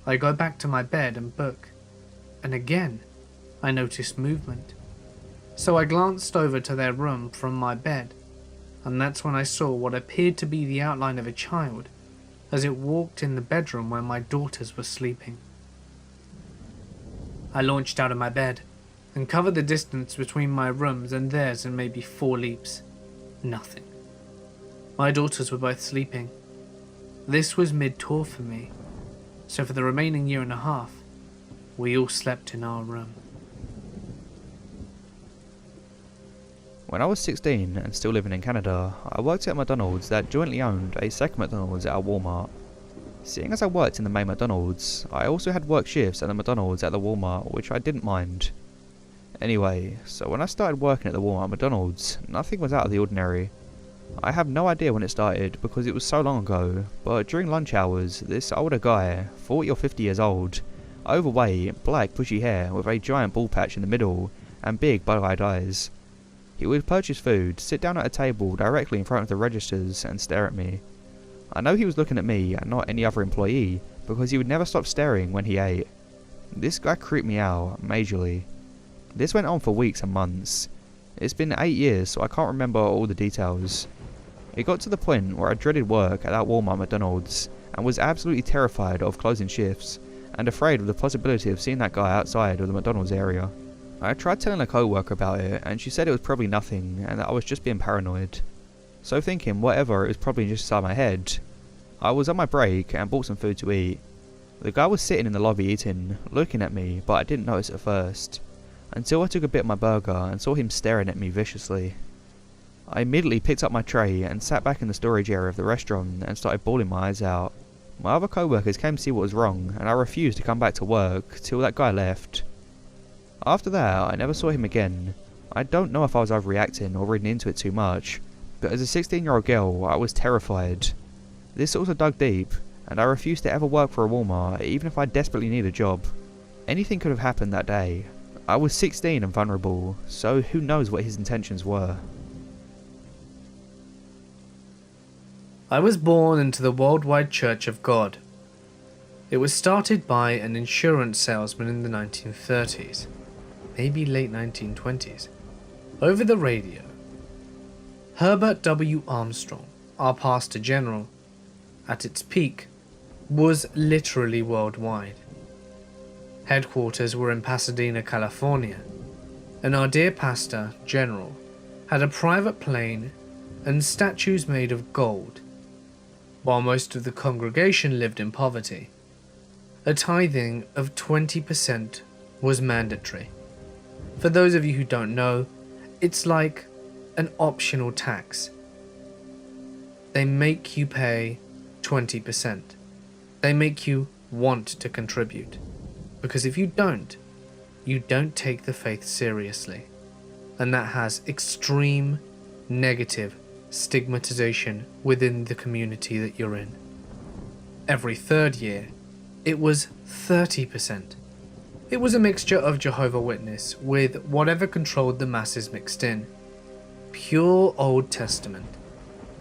I go back to my bed and book, and again I noticed movement. So I glanced over to their room from my bed, and that's when I saw what appeared to be the outline of a child as it walked in the bedroom where my daughters were sleeping. I launched out of my bed and covered the distance between my rooms and theirs in maybe 4 leaps. Nothing. My daughters were both sleeping. This was mid-tour for me, so for the remaining 1.5 years, we all slept in our room. When I was 16 and still living in Canada, I worked at McDonald's that jointly owned a second McDonald's at a Walmart. Seeing as I worked in the main McDonald's, I also had work shifts at the McDonald's at the Walmart, which I didn't mind. Anyway, so when I started working at the Walmart McDonald's, nothing was out of the ordinary. I have no idea when it started because it was so long ago, but during lunch hours, this older guy, 40 or 50 years old, overweight, black bushy hair with a giant bald patch in the middle, and big bug-eyed eyes. He would purchase food, sit down at a table directly in front of the registers and stare at me. I know he was looking at me and not any other employee because he would never stop staring when he ate. This guy creeped me out, majorly. This went on for weeks and months. It's been 8 years, so I can't remember all the details. It got to the point where I dreaded work at that Walmart McDonald's, and was absolutely terrified of closing shifts, and afraid of the possibility of seeing that guy outside of the McDonald's area. I tried telling a co-worker about it, and she said it was probably nothing, and that I was just being paranoid. So thinking whatever, it was probably just inside my head. I was on my break and bought some food to eat. The guy was sitting in the lobby eating, looking at me, but I didn't notice at first, until I took a bit of my burger and saw him staring at me viciously. I immediately picked up my tray and sat back in the storage area of the restaurant and started bawling my eyes out. My other co-workers came to see what was wrong, and I refused to come back to work till that guy left. After that, I never saw him again. I don't know if I was overreacting or reading into it too much, but as a 16-year-old girl, I was terrified. This also dug deep, and I refused to ever work for a Walmart, even if I desperately needed a job. Anything could have happened that day. I was 16 and vulnerable, so who knows what his intentions were. I was born into the Worldwide Church of God. It was started by an insurance salesman in the 1930s, maybe late 1920s, over the radio. Herbert W. Armstrong, our pastor general, at its peak, was literally worldwide. Headquarters were in Pasadena, California, and our dear pastor general had a private plane and statues made of gold, while most of the congregation lived in poverty. A tithing of 20% was mandatory. For those of you who don't know, it's like an optional tax. They make you pay 20%. They make you want to contribute. Because if you don't take the faith seriously. And that has extreme negative stigmatization within the community that you're in. Every third year, it was 30%. It was a mixture of Jehovah's Witness with whatever controlled the masses mixed in. Pure Old Testament.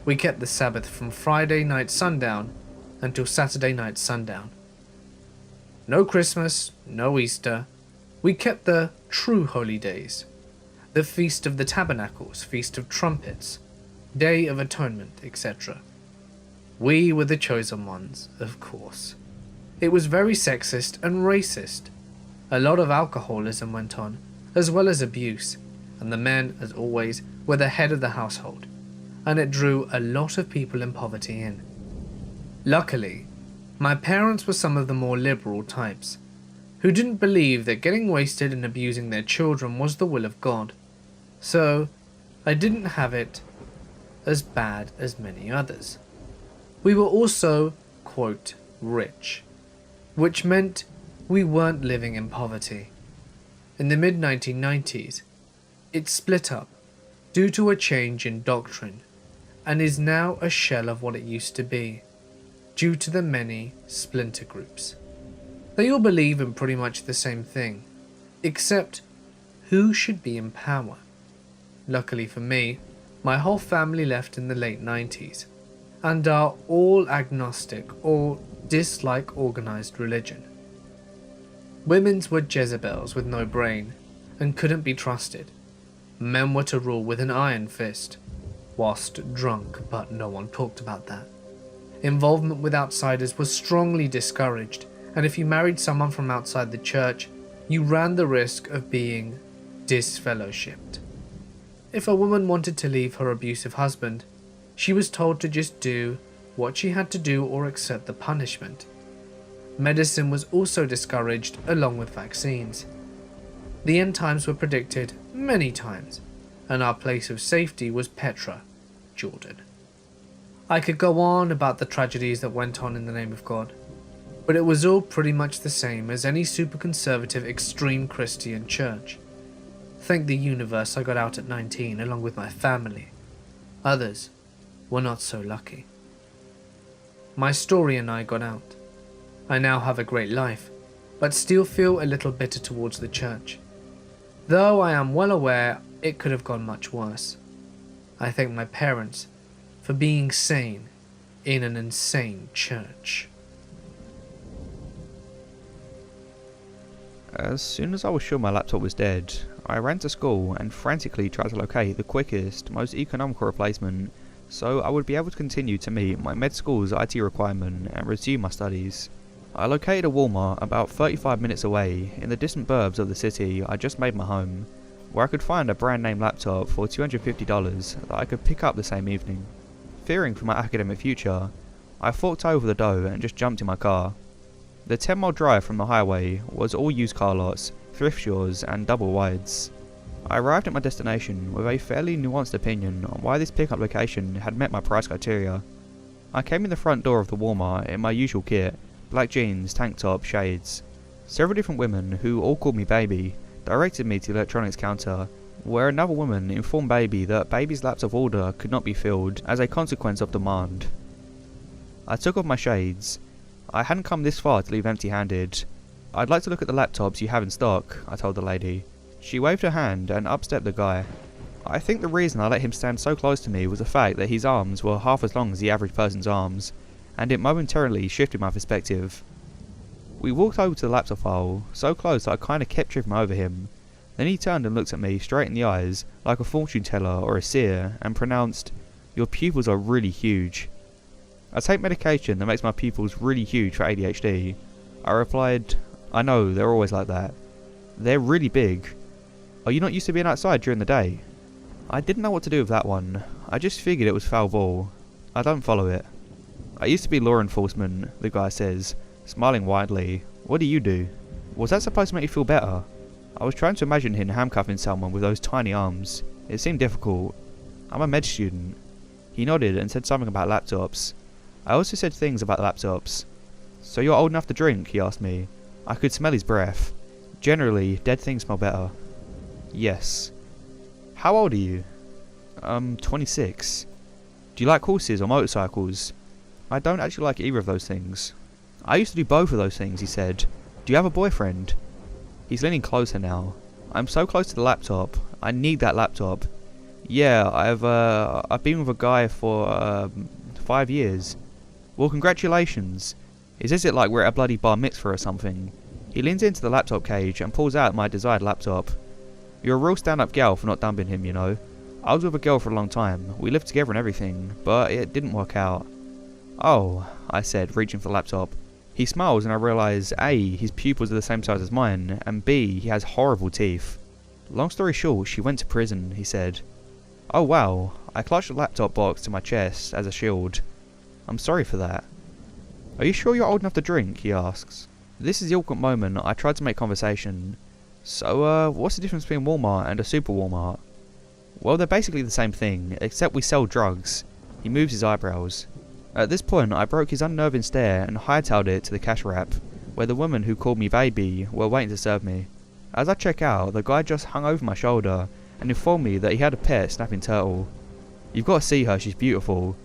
We kept the Sabbath from Friday night sundown until Saturday night sundown. No Christmas, no Easter. We kept the true holy days. The Feast of the Tabernacles, Feast of Trumpets, Day of Atonement, etc. We were the chosen ones, of course. It was very sexist and racist. A lot of alcoholism went on, as well as abuse, and the men, as always, were the head of the household, and it drew a lot of people in poverty in. Luckily, my parents were some of the more liberal types, who didn't believe that getting wasted and abusing their children was the will of God, so I didn't have it as bad as many others. We were also, quote, rich, which meant we weren't living in poverty. In the mid-1990s, it split up due to a change in doctrine and is now a shell of what it used to be, due to the many splinter groups. They all believe in pretty much the same thing, except who should be in power. Luckily for me, my whole family left in the late 90s and are all agnostic or dislike organized religion. Women's were Jezebels with no brain and couldn't be trusted. Men were to rule with an iron fist, whilst drunk, but no one talked about that. Involvement with outsiders was strongly discouraged, and if you married someone from outside the church, you ran the risk of being disfellowshipped. If a woman wanted to leave her abusive husband, she was told to just do what she had to do or accept the punishment. Medicine was also discouraged along with vaccines. The end times were predicted many times, and our place of safety was Petra, Jordan. I could go on about the tragedies that went on in the name of God, but it was all pretty much the same as any super conservative extreme Christian church. Thank the universe I got out at 19 along with my family. Others were not so lucky. My story and I got out. I now have a great life, but still feel a little bitter towards the church, though I am well aware it could have gone much worse. I thank my parents for being sane in an insane church. As soon as I was sure my laptop was dead, I ran to school and frantically tried to locate the quickest, most economical replacement so I would be able to continue to meet my med school's IT requirement and resume my studies. I located a Walmart about 35 minutes away in the distant burbs of the city I just made my home, where I could find a brand name laptop for $250 that I could pick up the same evening. Fearing for my academic future, I forked over the dough and just jumped in my car. The 10-mile drive from the highway was all used car lots, thrift stores and double wides. I arrived at my destination with a fairly nuanced opinion on why this pickup location had met my price criteria. I came in the front door of the Walmart in my usual kit, black jeans, tank top, shades. Several different women, who all called me baby, directed me to the electronics counter, where another woman informed baby that baby's laptop order could not be filled as a consequence of demand. I took off my shades. I hadn't come this far to leave empty-handed. "I'd like to look at the laptops you have in stock," I told the lady. She waved her hand and up stepped the guy. I think the reason I let him stand so close to me was the fact that his arms were half as long as the average person's arms, and it momentarily shifted my perspective. We walked over to the laptop aisle, so close that I kinda kept tripping over him. Then he turned and looked at me straight in the eyes, like a fortune teller or a seer, and pronounced, "Your pupils are really huge." "I take medication that makes my pupils really huge for ADHD. I replied, "I know, they're always like that. They're really big. Are you not used to being outside during the day?" I didn't know what to do with that one. I just figured it was foul ball. I don't follow it. "I used to be law enforcement," the guy says, smiling widely. "What do you do?" Was that supposed to make you feel better? I was trying to imagine him handcuffing someone with those tiny arms. It seemed difficult. "I'm a med student." He nodded and said something about laptops. I also said things about laptops. "So you're old enough to drink?" he asked me. I could smell his breath. Generally, dead things smell better. "Yes." "How old are you?" 26. "Do you like horses or motorcycles?" "I don't actually like either of those things." "I used to do both of those things," he said. "Do you have a boyfriend?" He's leaning closer now. I'm so close to the laptop. I need that laptop. "Yeah, I've been with a guy for 5 years." "Well, congratulations." He says it like we're at a bloody bar mitzvah or something. He leans into the laptop cage and pulls out my desired laptop. "You're a real stand-up gal for not dumping him, you know. I was with a girl for a long time. We lived together and everything, but it didn't work out." "Oh," I said, reaching for the laptop. He smiles and I realise A, his pupils are the same size as mine, and B, he has horrible teeth. "Long story short, she went to prison," he said. "Oh wow." I clutched the laptop box to my chest as a shield. "I'm sorry for that." "Are you sure you're old enough to drink?" he asks. This is the awkward moment I tried to make conversation. "So, what's the difference between Walmart and a super Walmart?" "Well, they're basically the same thing, except we sell drugs." He moves his eyebrows. At this point, I broke his unnerving stare and hightailed it to the cash wrap, where the woman who called me baby were waiting to serve me. As I check out, the guy just hung over my shoulder and informed me that he had a pet snapping turtle. "You've got to see her, she's beautiful."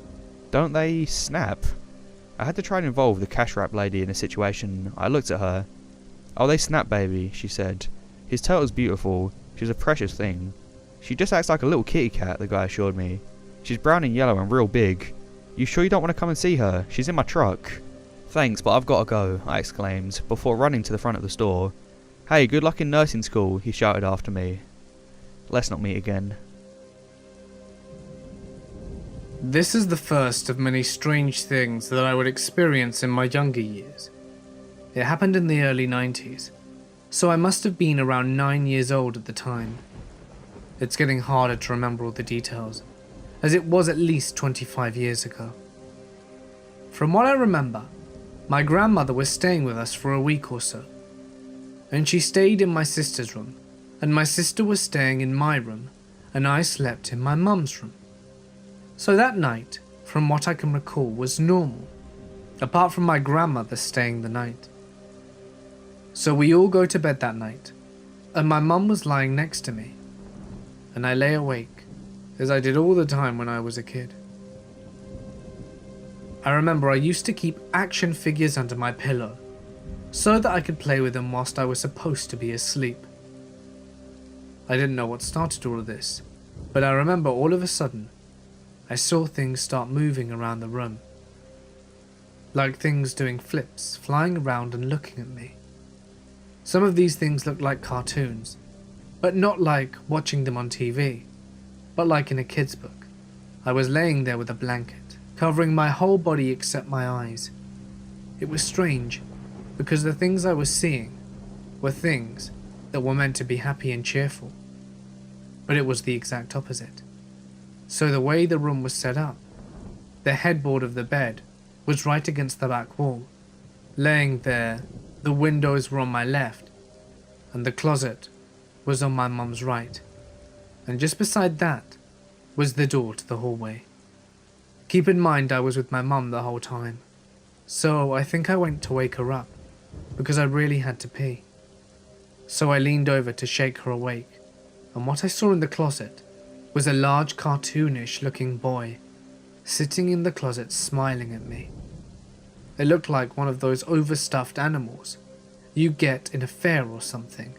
"Don't they snap?" I had to try and involve the cash wrap lady in the situation. I looked at her. "Oh, they snap, baby," she said. "His turtle's beautiful. She's a precious thing." "She just acts like a little kitty cat," the guy assured me. "She's brown and yellow and real big. You sure you don't want to come and see her? She's in my truck." "Thanks, but I've got to go," I exclaimed, before running to the front of the store. "Hey, good luck in nursing school," he shouted after me. Let's not meet again. This is the first of many strange things that I would experience in my younger years. It happened in the early 90s, so I must have been around 9 years old at the time. It's getting harder to remember all the details, as it was at least 25 years ago. From what I remember, my grandmother was staying with us for a week or so, and she stayed in my sister's room, and my sister was staying in my room, and I slept in my mum's room. So that night, from what I can recall, was normal, apart from my grandmother staying the night. So we all go to bed that night, and my mum was lying next to me, and I lay awake, as I did all the time when I was a kid. I remember I used to keep action figures under my pillow, so that I could play with them whilst I was supposed to be asleep. I didn't know what started all of this, but I remember all of a sudden, I saw things start moving around the room. Like things doing flips, flying around and looking at me. Some of these things looked like cartoons, but not like watching them on TV, but like in a kid's book. I was laying there with a blanket, covering my whole body except my eyes. It was strange, because the things I was seeing were things that were meant to be happy and cheerful, but it was the exact opposite. So the way the room was set up, the headboard of the bed was right against the back wall. Laying there, the windows were on my left, and the closet was on my mum's right, and just beside that was the door to the hallway. Keep in mind I was with my mum the whole time, so I think I went to wake her up, because I really had to pee. So I leaned over to shake her awake, and what I saw in the closet was a large cartoonish looking boy sitting in the closet smiling at me. It looked like one of those overstuffed animals you get in a fair or something.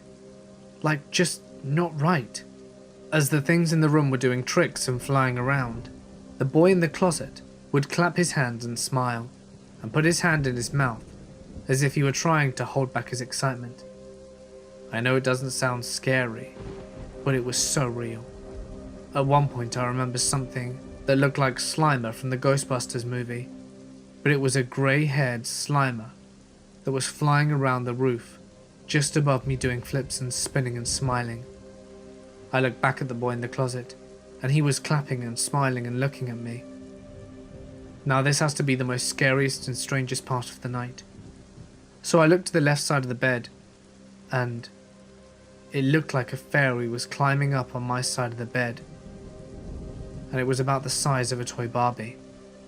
Like just not right. As the things in the room were doing tricks and flying around, the boy in the closet would clap his hands and smile, and put his hand in his mouth, as if he were trying to hold back his excitement. I know it doesn't sound scary, but it was so real. At one point I remember something that looked like Slimer from the Ghostbusters movie, but it was a grey-haired Slimer that was flying around the roof, just above me doing flips and spinning and smiling. I looked back at the boy in the closet, and he was clapping and smiling and looking at me. Now this has to be the most scariest and strangest part of the night. So I looked to the left side of the bed, and it looked like a fairy was climbing up on my side of the bed. And it was about the size of a toy Barbie,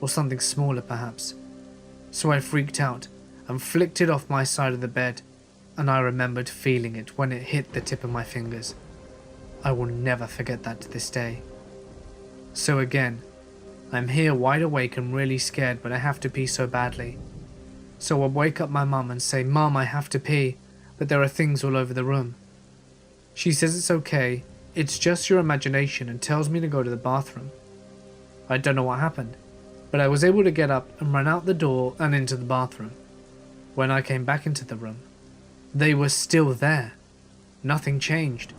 or something smaller perhaps. So I freaked out and flicked it off my side of the bed, and I remembered feeling it when it hit the tip of my fingers. I will never forget that to this day. So again, I'm here wide awake and really scared, but I have to pee so badly. So I wake up my mum and say, "Mum, I have to pee, but there are things all over the room." She says it's okay, it's just your imagination, and tells me to go to the bathroom. I don't know what happened, but I was able to get up and run out the door and into the bathroom. When I came back into the room, they were still there. Nothing changed.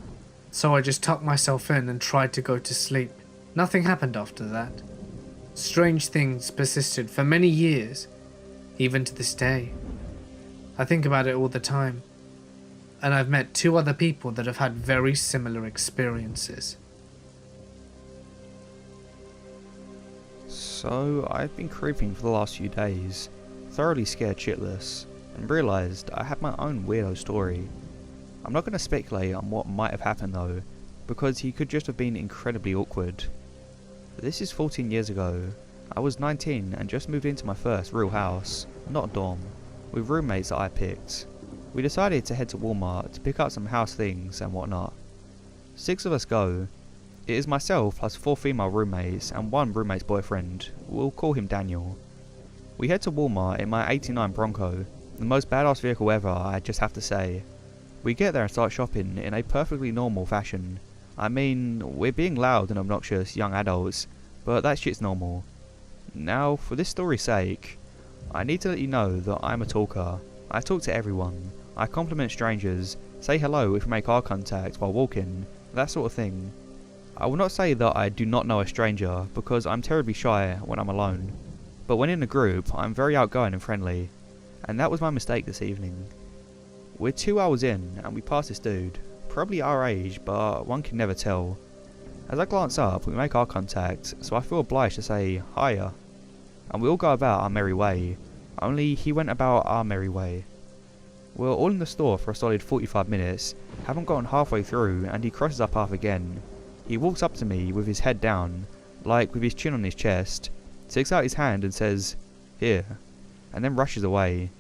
So I just tucked myself in and tried to go to sleep. Nothing happened after that. Strange things persisted for many years, even to this day. I think about it all the time, and I've met 2 other people that have had very similar experiences. So, I've been creeping for the last few days, thoroughly scared shitless, and realised I had my own weirdo story. I'm not going to speculate on what might have happened though, because he could just have been incredibly awkward. This is 14 years ago. I was 19 and just moved into my first real house, not a dorm, with roommates that I picked. We decided to head to Walmart to pick up some house things and whatnot. 6 of us go. It is myself plus 4 female roommates and 1 roommate's boyfriend. We'll call him Daniel. We head to Walmart in my 89 Bronco, the most badass vehicle ever, I just have to say. We get there and start shopping in a perfectly normal fashion. I mean, we're being loud and obnoxious young adults, but that shit's normal. Now, for this story's sake, I need to let you know that I'm a talker. I talk to everyone. I compliment strangers, say hello if we make eye contact while walking, that sort of thing. I will not say that I do not know a stranger, because I'm terribly shy when I'm alone. But when in a group, I'm very outgoing and friendly. And that was my mistake this evening. We're 2 hours in, and we pass this dude. Probably our age, but one can never tell. As I glance up, we make eye contact, so I feel obliged to say, "Hiya." And we all go about our merry way, only he went about our merry way. We're all in the store for a solid 45 minutes, haven't gotten halfway through, and he crosses our path again. He walks up to me with his head down, like with his chin on his chest, takes out his hand and says, "Here," and then rushes away.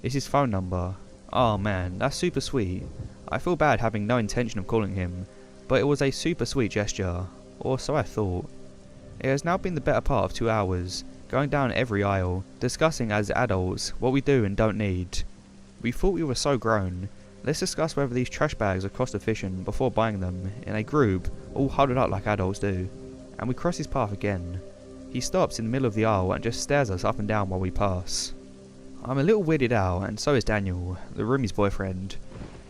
It's his phone number. Oh man, that's super sweet. I feel bad having no intention of calling him, but it was a super sweet gesture, or so I thought. It has now been the better part of 2 hours, going down every aisle, discussing as adults what we do and don't need. We thought we were so grown. Let's discuss whether these trash bags are cost efficient before buying them, in a group, all huddled up like adults do. And we cross his path again. He stops in the middle of the aisle and just stares us up and down while we pass. I'm a little weirded out, and so is Daniel, the roomie's boyfriend.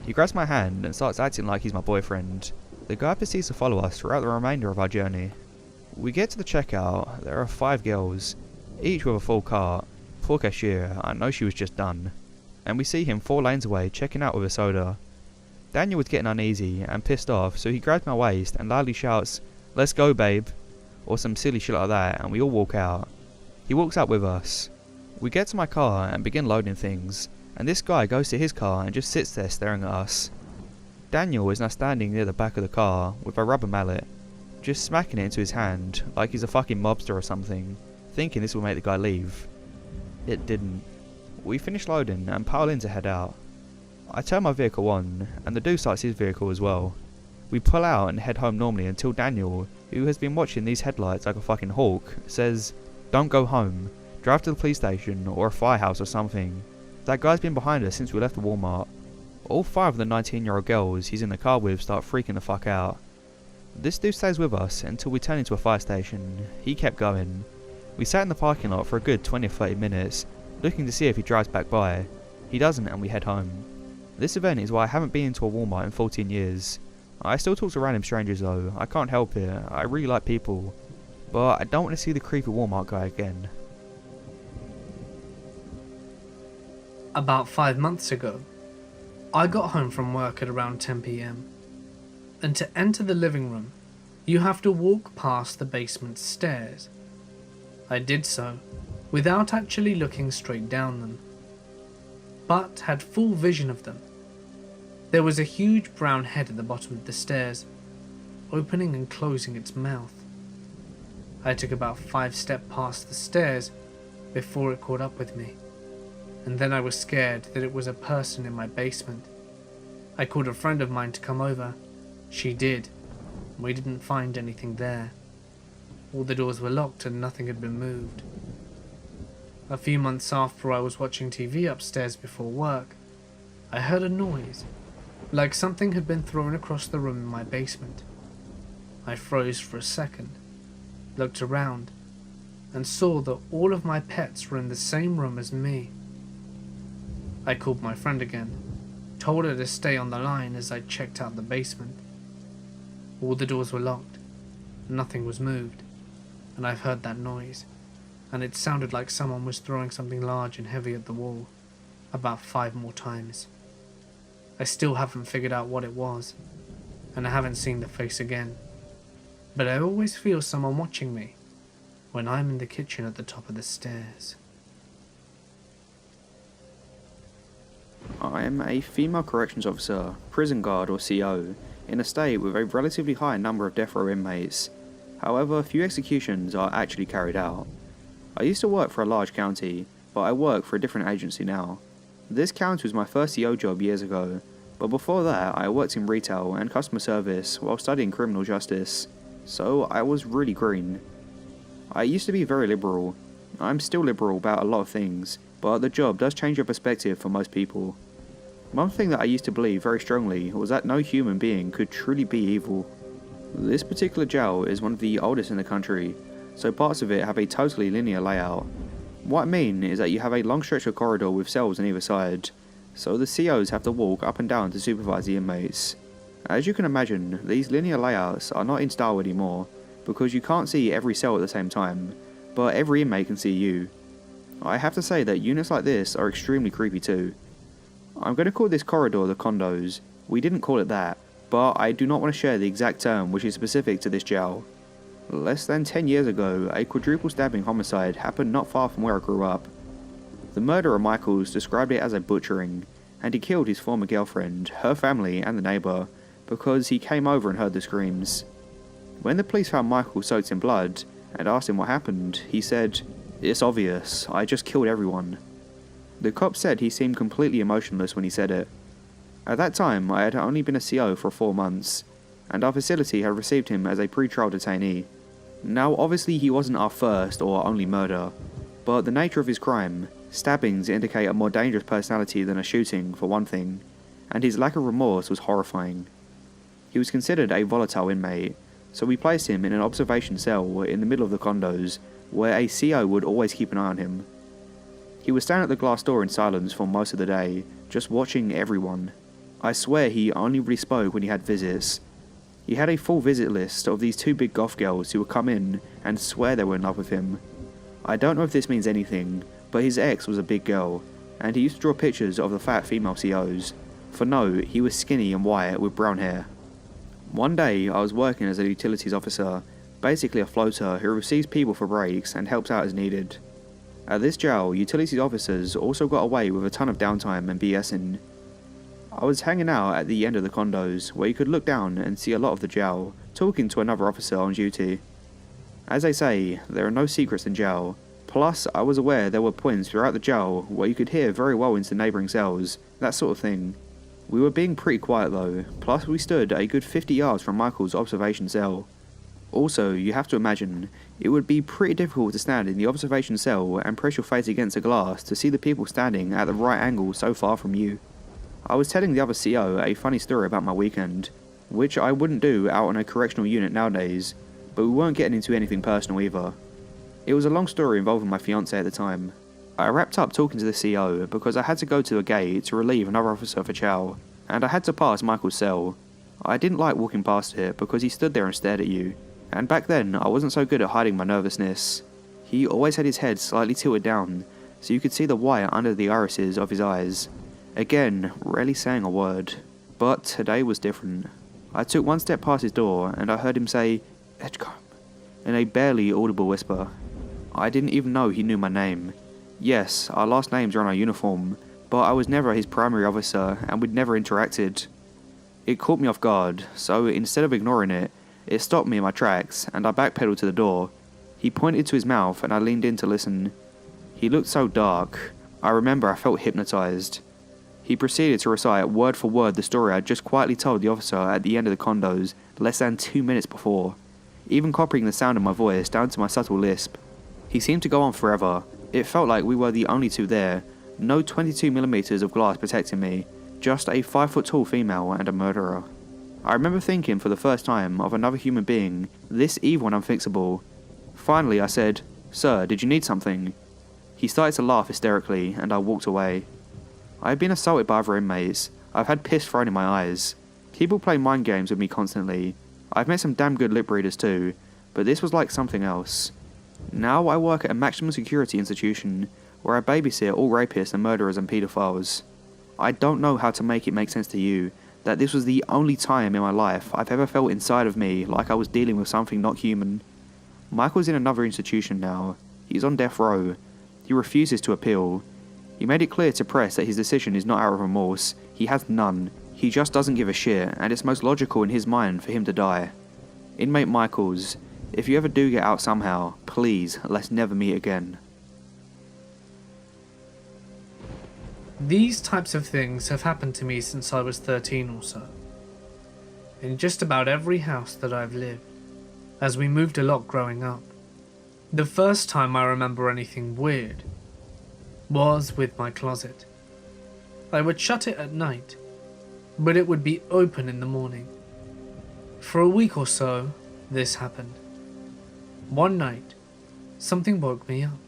He grabs my hand and starts acting like he's my boyfriend. The guy proceeds to follow us throughout the remainder of our journey. We get to the checkout, there are 5 girls, each with a full cart. Poor cashier, I know she was just done. And we see him 4 lanes away checking out with a soda. Daniel was getting uneasy and pissed off, so he grabs my waist and loudly shouts, "Let's go, babe," or some silly shit like that, and we all walk out. He walks out with us. We get to my car and begin loading things, and this guy goes to his car and just sits there staring at us. Daniel is now standing near the back of the car with a rubber mallet, just smacking it into his hand like he's a fucking mobster or something, thinking this will make the guy leave. It didn't. We finish loading and pile in to head out. I turn my vehicle on, and the dude starts his vehicle as well. We pull out and head home normally until Daniel, who has been watching these headlights like a fucking hawk, says, "Don't go home, drive to the police station or a firehouse or something. That guy's been behind us since we left the Walmart." All 5 of the 19-year-old girls he's in the car with start freaking the fuck out. This dude stays with us until we turn into a fire station. He kept going. We sat in the parking lot for a good 20 or 30 minutes, looking to see if he drives back by. He doesn't, and we head home. This event is why I haven't been into a Walmart in 14 years. I still talk to random strangers though, I can't help it, I really like people. But I don't want to see the creepy Walmart guy again. About 5 months ago, I got home from work at around 10 PM. And to enter the living room, you have to walk past the basement stairs. I did so, without actually looking straight down them, but had full vision of them. There was a huge brown head at the bottom of the stairs, opening and closing its mouth. I took about 5 steps past the stairs before it caught up with me, and then I was scared that it was a person in my basement. I called a friend of mine to come over. She did. We didn't find anything there. All the doors were locked and nothing had been moved. A few months after I was watching TV upstairs before work, I heard a noise, like something had been thrown across the room in my basement. I froze for a second, looked around, and saw that all of my pets were in the same room as me. I called my friend again, told her to stay on the line as I checked out the basement. All the doors were locked, nothing was moved, and I've heard that noise, and it sounded like someone was throwing something large and heavy at the wall, about 5 more times. I still haven't figured out what it was, and I haven't seen the face again, but I always feel someone watching me when I'm in the kitchen at the top of the stairs. I am a female corrections officer, prison guard or CO, in a state with a relatively high number of death row inmates. However, few executions are actually carried out. I used to work for a large county, but I work for a different agency now. This county was my first CO job years ago, but before that I worked in retail and customer service while studying criminal justice, so I was really green. I used to be very liberal. I'm still liberal about a lot of things, but the job does change your perspective for most people. One thing that I used to believe very strongly was that no human being could truly be evil. This particular jail is one of the oldest in the country, so parts of it have a totally linear layout. What I mean is that you have a long stretch of corridor with cells on either side, so the COs have to walk up and down to supervise the inmates. As you can imagine, these linear layouts are not in style anymore, because you can't see every cell at the same time, but every inmate can see you. I have to say that units like this are extremely creepy too. I'm going to call this corridor the condos. We didn't call it that, but I do not want to share the exact term which is specific to this jail. Less than 10 years ago, a quadruple stabbing homicide happened not far from where I grew up. The murderer Michaels described it as a butchering, and he killed his former girlfriend, her family and the neighbour, because he came over and heard the screams. When the police found Michael soaked in blood, and asked him what happened, he said, "It's obvious, I just killed everyone." The cop said he seemed completely emotionless when he said it. At that time, I had only been a CO for 4 months, and our facility had received him as a pre-trial detainee. Now obviously he wasn't our first or only murder, but the nature of his crime, stabbings indicate a more dangerous personality than a shooting for one thing, and his lack of remorse was horrifying. He was considered a volatile inmate, so we placed him in an observation cell in the middle of the condos, where a CO would always keep an eye on him. He would stand at the glass door in silence for most of the day, just watching everyone. I swear he only really spoke when he had visits. He had a full visit list of these two big goth girls who would come in and swear they were in love with him. I don't know if this means anything, but his ex was a big girl, and he used to draw pictures of the fat female COs. For no, he was skinny and white with brown hair. One day, I was working as a utilities officer, basically a floater who receives people for breaks and helps out as needed. At this jail, utilities officers also got away with a ton of downtime and BSing. I was hanging out at the end of the condos, where you could look down and see a lot of the jail, talking to another officer on duty. As they say, there are no secrets in jail, plus I was aware there were points throughout the jail where you could hear very well into neighbouring cells, that sort of thing. We were being pretty quiet though, plus we stood a good 50 yards from Michael's observation cell. Also, you have to imagine, it would be pretty difficult to stand in the observation cell and press your face against a glass to see the people standing at the right angle so far from you. I was telling the other CO a funny story about my weekend, which I wouldn't do out on a correctional unit nowadays, but we weren't getting into anything personal either. It was a long story involving my fiancée at the time. I wrapped up talking to the CO because I had to go to a gate to relieve another officer for chow, and I had to pass Michael's cell. I didn't like walking past it because he stood there and stared at you, and back then I wasn't so good at hiding my nervousness. He always had his head slightly tilted down, so you could see the white under the irises of his eyes. Again, rarely saying a word. But today was different. I took one step past his door and I heard him say, "Edgecombe," in a barely audible whisper. I didn't even know he knew my name. Yes, our last names are on our uniform, but I was never his primary officer and we'd never interacted. It caught me off guard, so instead of ignoring it, it stopped me in my tracks and I backpedaled to the door. He pointed to his mouth and I leaned in to listen. He looked so dark. I remember I felt hypnotized. He proceeded to recite word for word the story I'd just quietly told the officer at the end of the condos less than 2 minutes before, even copying the sound of my voice down to my subtle lisp. He seemed to go on forever. It felt like we were the only two there, no 22mm of glass protecting me, just a 5-foot-tall female and a murderer. I remember thinking for the first time of another human being, this evil and unfixable. Finally I said, "Sir, did you need something?" He started to laugh hysterically and I walked away. I have been assaulted by other inmates, I've had piss thrown in my eyes. People play mind games with me constantly. I've met some damn good lip readers too, but this was like something else. Now I work at a maximum security institution, where I babysit all rapists and murderers and paedophiles. I don't know how to make it make sense to you, that this was the only time in my life I've ever felt inside of me like I was dealing with something not human. Michael's in another institution now. He's on death row. He refuses to appeal. He made it clear to press that his decision is not out of remorse. He has none. He just doesn't give a shit, and it's most logical in his mind for him to die. Inmate Michaels, if you ever do get out somehow, please, let's never meet again. These types of things have happened to me since I was 13 or so. In just about every house that I've lived, as we moved a lot growing up. The first time I remember anything weird was with my closet. I would shut it at night, but it would be open in the morning. For a week or so, this happened. One night, something woke me up.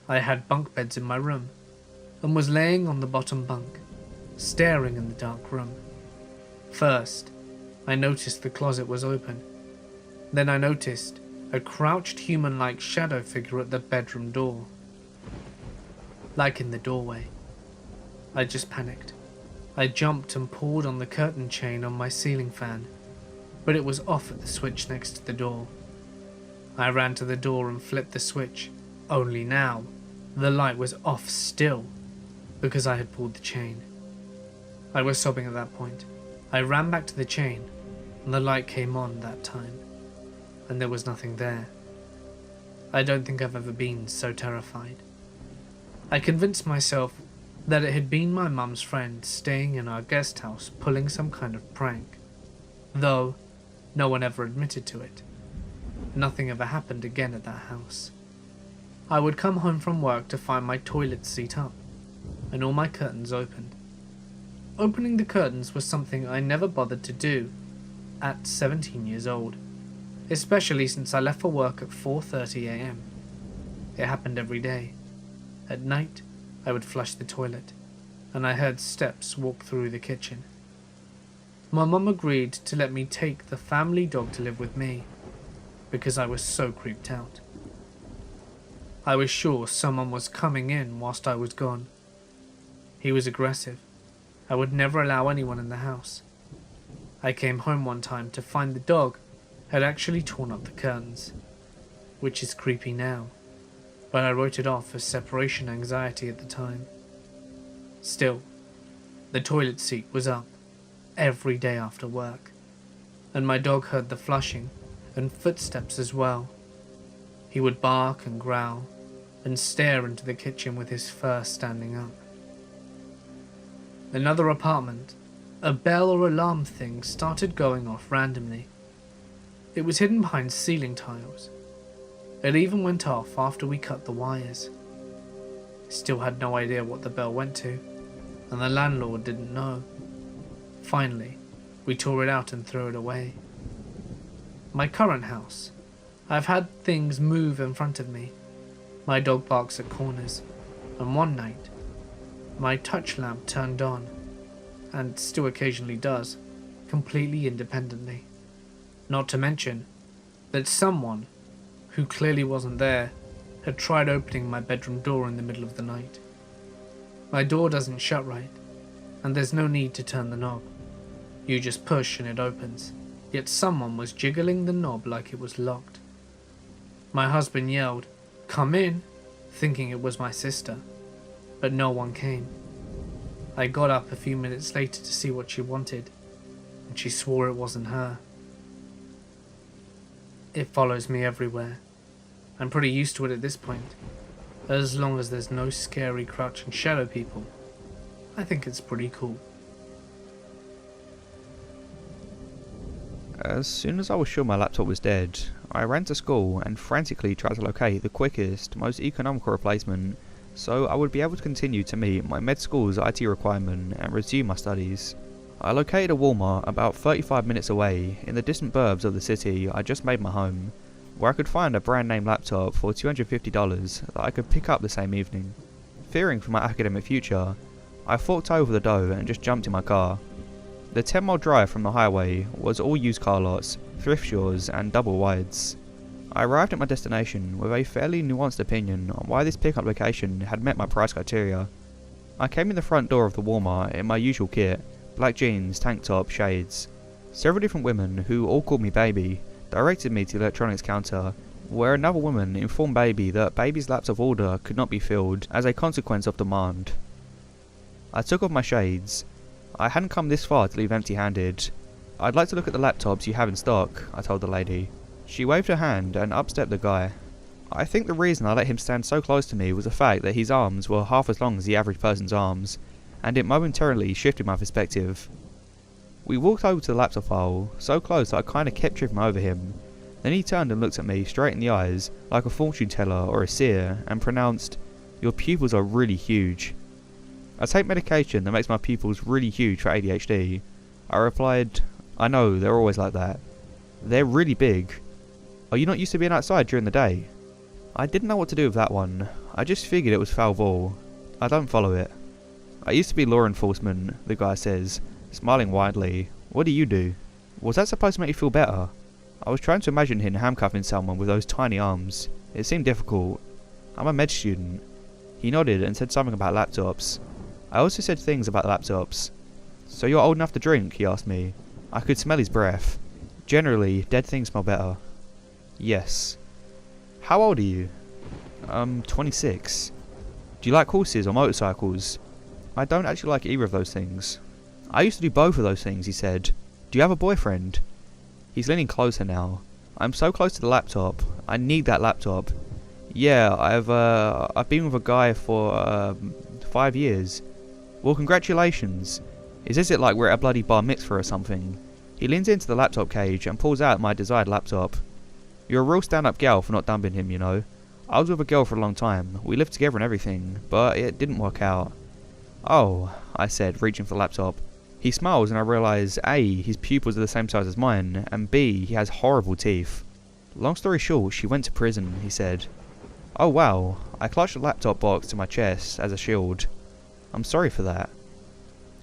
I had bunk beds in my room, and was laying on the bottom bunk, staring in the dark room. First, I noticed the closet was open. Then I noticed a crouched human-like shadow figure at the bedroom door. Like in the doorway. I just panicked. I jumped and pulled on the curtain chain on my ceiling fan, but it was off at the switch next to the door. I ran to the door and flipped the switch, only now the light was off still, because I had pulled the chain. I was sobbing at that point. I ran back to the chain, and the light came on that time, and there was nothing there. I don't think I've ever been so terrified. I convinced myself that it had been my mum's friend staying in our guest house pulling some kind of prank, though no one ever admitted to it. Nothing ever happened again at that house. I would come home from work to find my toilet seat up, and all my curtains opened. Opening the curtains was something I never bothered to do at 17 years old, especially since I left for work at 4:30 AM. It happened every day. At night, I would flush the toilet, and I heard steps walk through the kitchen. My mum agreed to let me take the family dog to live with me, because I was so creeped out. I was sure someone was coming in whilst I was gone. He was aggressive. I would never allow anyone in the house. I came home one time to find the dog had actually torn up the curtains, which is creepy now, but I wrote it off as separation anxiety at the time. Still, the toilet seat was up every day after work, and my dog heard the flushing and footsteps as well. He would bark and growl and stare into the kitchen with his fur standing up. Another apartment, a bell or alarm thing started going off randomly. It was hidden behind ceiling tiles. It even went off after we cut the wires. Still had no idea what the bell went to, and the landlord didn't know. Finally, we tore it out and threw it away. My current house, I've had things move in front of me. My dog barks at corners, and one night, my touch lamp turned on, and still occasionally does, completely independently. Not to mention that someone, who clearly wasn't there, had tried opening my bedroom door in the middle of the night. My door doesn't shut right, and there's no need to turn the knob. You just push and it opens, yet someone was jiggling the knob like it was locked. My husband yelled, "Come in," thinking it was my sister, but no one came. I got up a few minutes later to see what she wanted, and she swore it wasn't her. It follows me everywhere. I'm pretty used to it at this point. As long as there's no scary crouching shadow people, I think it's pretty cool. As soon as I was sure my laptop was dead, I ran to school and frantically tried to locate the quickest, most economical replacement so I would be able to continue to meet my med school's IT requirement and resume my studies. I located a Walmart about 35 minutes away in the distant burbs of the city I just made my home, where I could find a brand name laptop for $250 that I could pick up the same evening. Fearing for my academic future, I forked over the dough and just jumped in my car. The 10-mile drive from the highway was all used car lots, thrift stores and double wides. I arrived at my destination with a fairly nuanced opinion on why this pickup location had met my price criteria. I came in the front door of the Walmart in my usual kit, black jeans, tank top, shades. Several different women, who all called me baby, directed me to the electronics counter, where another woman informed baby that baby's laptop order could not be filled as a consequence of demand. I took off my shades. I hadn't come this far to leave empty-handed. "I'd like to look at the laptops you have in stock," I told the lady. She waved her hand and up stepped the guy. I think the reason I let him stand so close to me was the fact that his arms were half as long as the average person's arms, and it momentarily shifted my perspective. We walked over to the laptop aisle, so close that I kinda kept tripping over him. Then he turned and looked at me straight in the eyes, like a fortune teller or a seer, and pronounced, "Your pupils are really huge." "I take medication that makes my pupils really huge for ADHD. I replied, "I know, they're always like that. They're really big. Are you not used to being outside during the day?" I didn't know what to do with that one. I just figured it was foul ball. I don't follow it. "I used to be law enforcement," the guy says, smiling widely. "What do you do?" Was that supposed to make you feel better? I was trying to imagine him handcuffing someone with those tiny arms. It seemed difficult. "I'm a med student." He nodded and said something about laptops. I also said things about laptops. "So you're old enough to drink?" he asked me. I could smell his breath. Generally, dead things smell better. "Yes." "How old are you?" 26. "Do you like horses or motorcycles?" "I don't actually like either of those things." "I used to do both of those things," he said. "Do you have a boyfriend?" He's leaning closer now. I'm so close to the laptop. I need that laptop. "Yeah, I've been with a guy for 5 years." "Well, congratulations. Is it like we're at a bloody bar mitzvah or something?" He leans into the laptop cage and pulls out my desired laptop. "You're a real stand-up gal for not dumping him, you know. I was with a girl for a long time. We lived together and everything, but it didn't work out." "Oh," I said, reaching for the laptop. He smiles and I realise A, his pupils are the same size as mine, and B, he has horrible teeth. "Long story short, she went to prison," he said. "Oh wow." I clutched the laptop box to my chest as a shield. "I'm sorry for that."